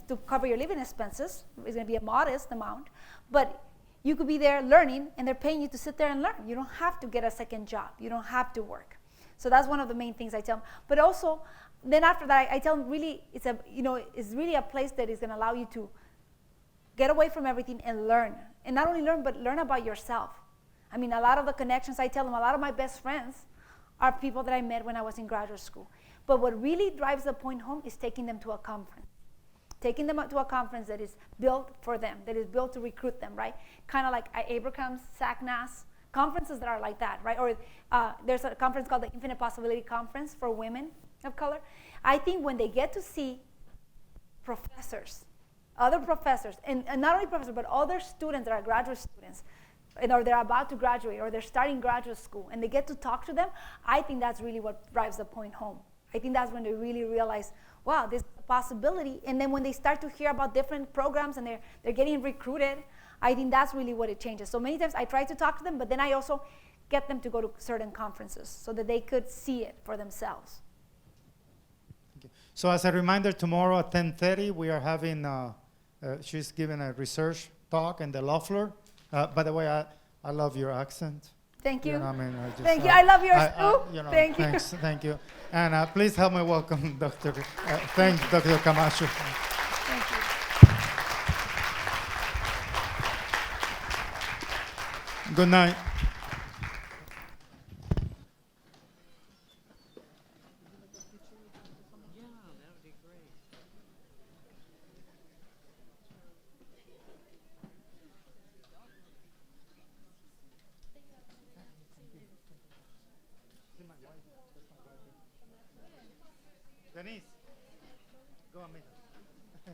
E: to cover your living expenses. It's gonna be a modest amount, but you could be there learning, and they're paying you to sit there and learn. You don't have to get a second job. You don't have to work. So that's one of the main things I tell them. But also, then after that, I tell them really, it's really a place that is going to allow you to get away from everything and learn. And not only learn, but learn about yourself. I mean, a lot of the connections I tell them, a lot of my best friends are people that I met when I was in graduate school. But what really drives the point home is taking them to a conference. Taking them to a conference that is built for them, that is built to recruit them, right? Kind of like Abraham's, SACNAS, conferences that are like that, right? Or there's a conference called the Infinite Possibility Conference for women of color. I think when they get to see professors, other professors, and not only professors, but other students that are graduate students, or they're about to graduate, or they're starting graduate school, and they get to talk to them, I think that's really what drives the point home. I think that's when they really realize, wow, this is a possibility. And then when they start to hear about different programs and they're getting recruited, I think that's really what it changes. So many times I try to talk to them, but then I also get them to go to certain conferences so that they could see it for themselves.
C: Okay. So as a reminder, tomorrow at 10:30, we are having, she's giving a research talk in the law floor. By the way, I love your accent.
E: Thank you.
C: You know, I mean,
E: Thank you. I love yours too. Thank you.
C: Thanks, thank you. And please help me welcome Dr. Thanks, Dr. Camacho.
E: Thank you.
C: Good night. Denise, go on, meet her.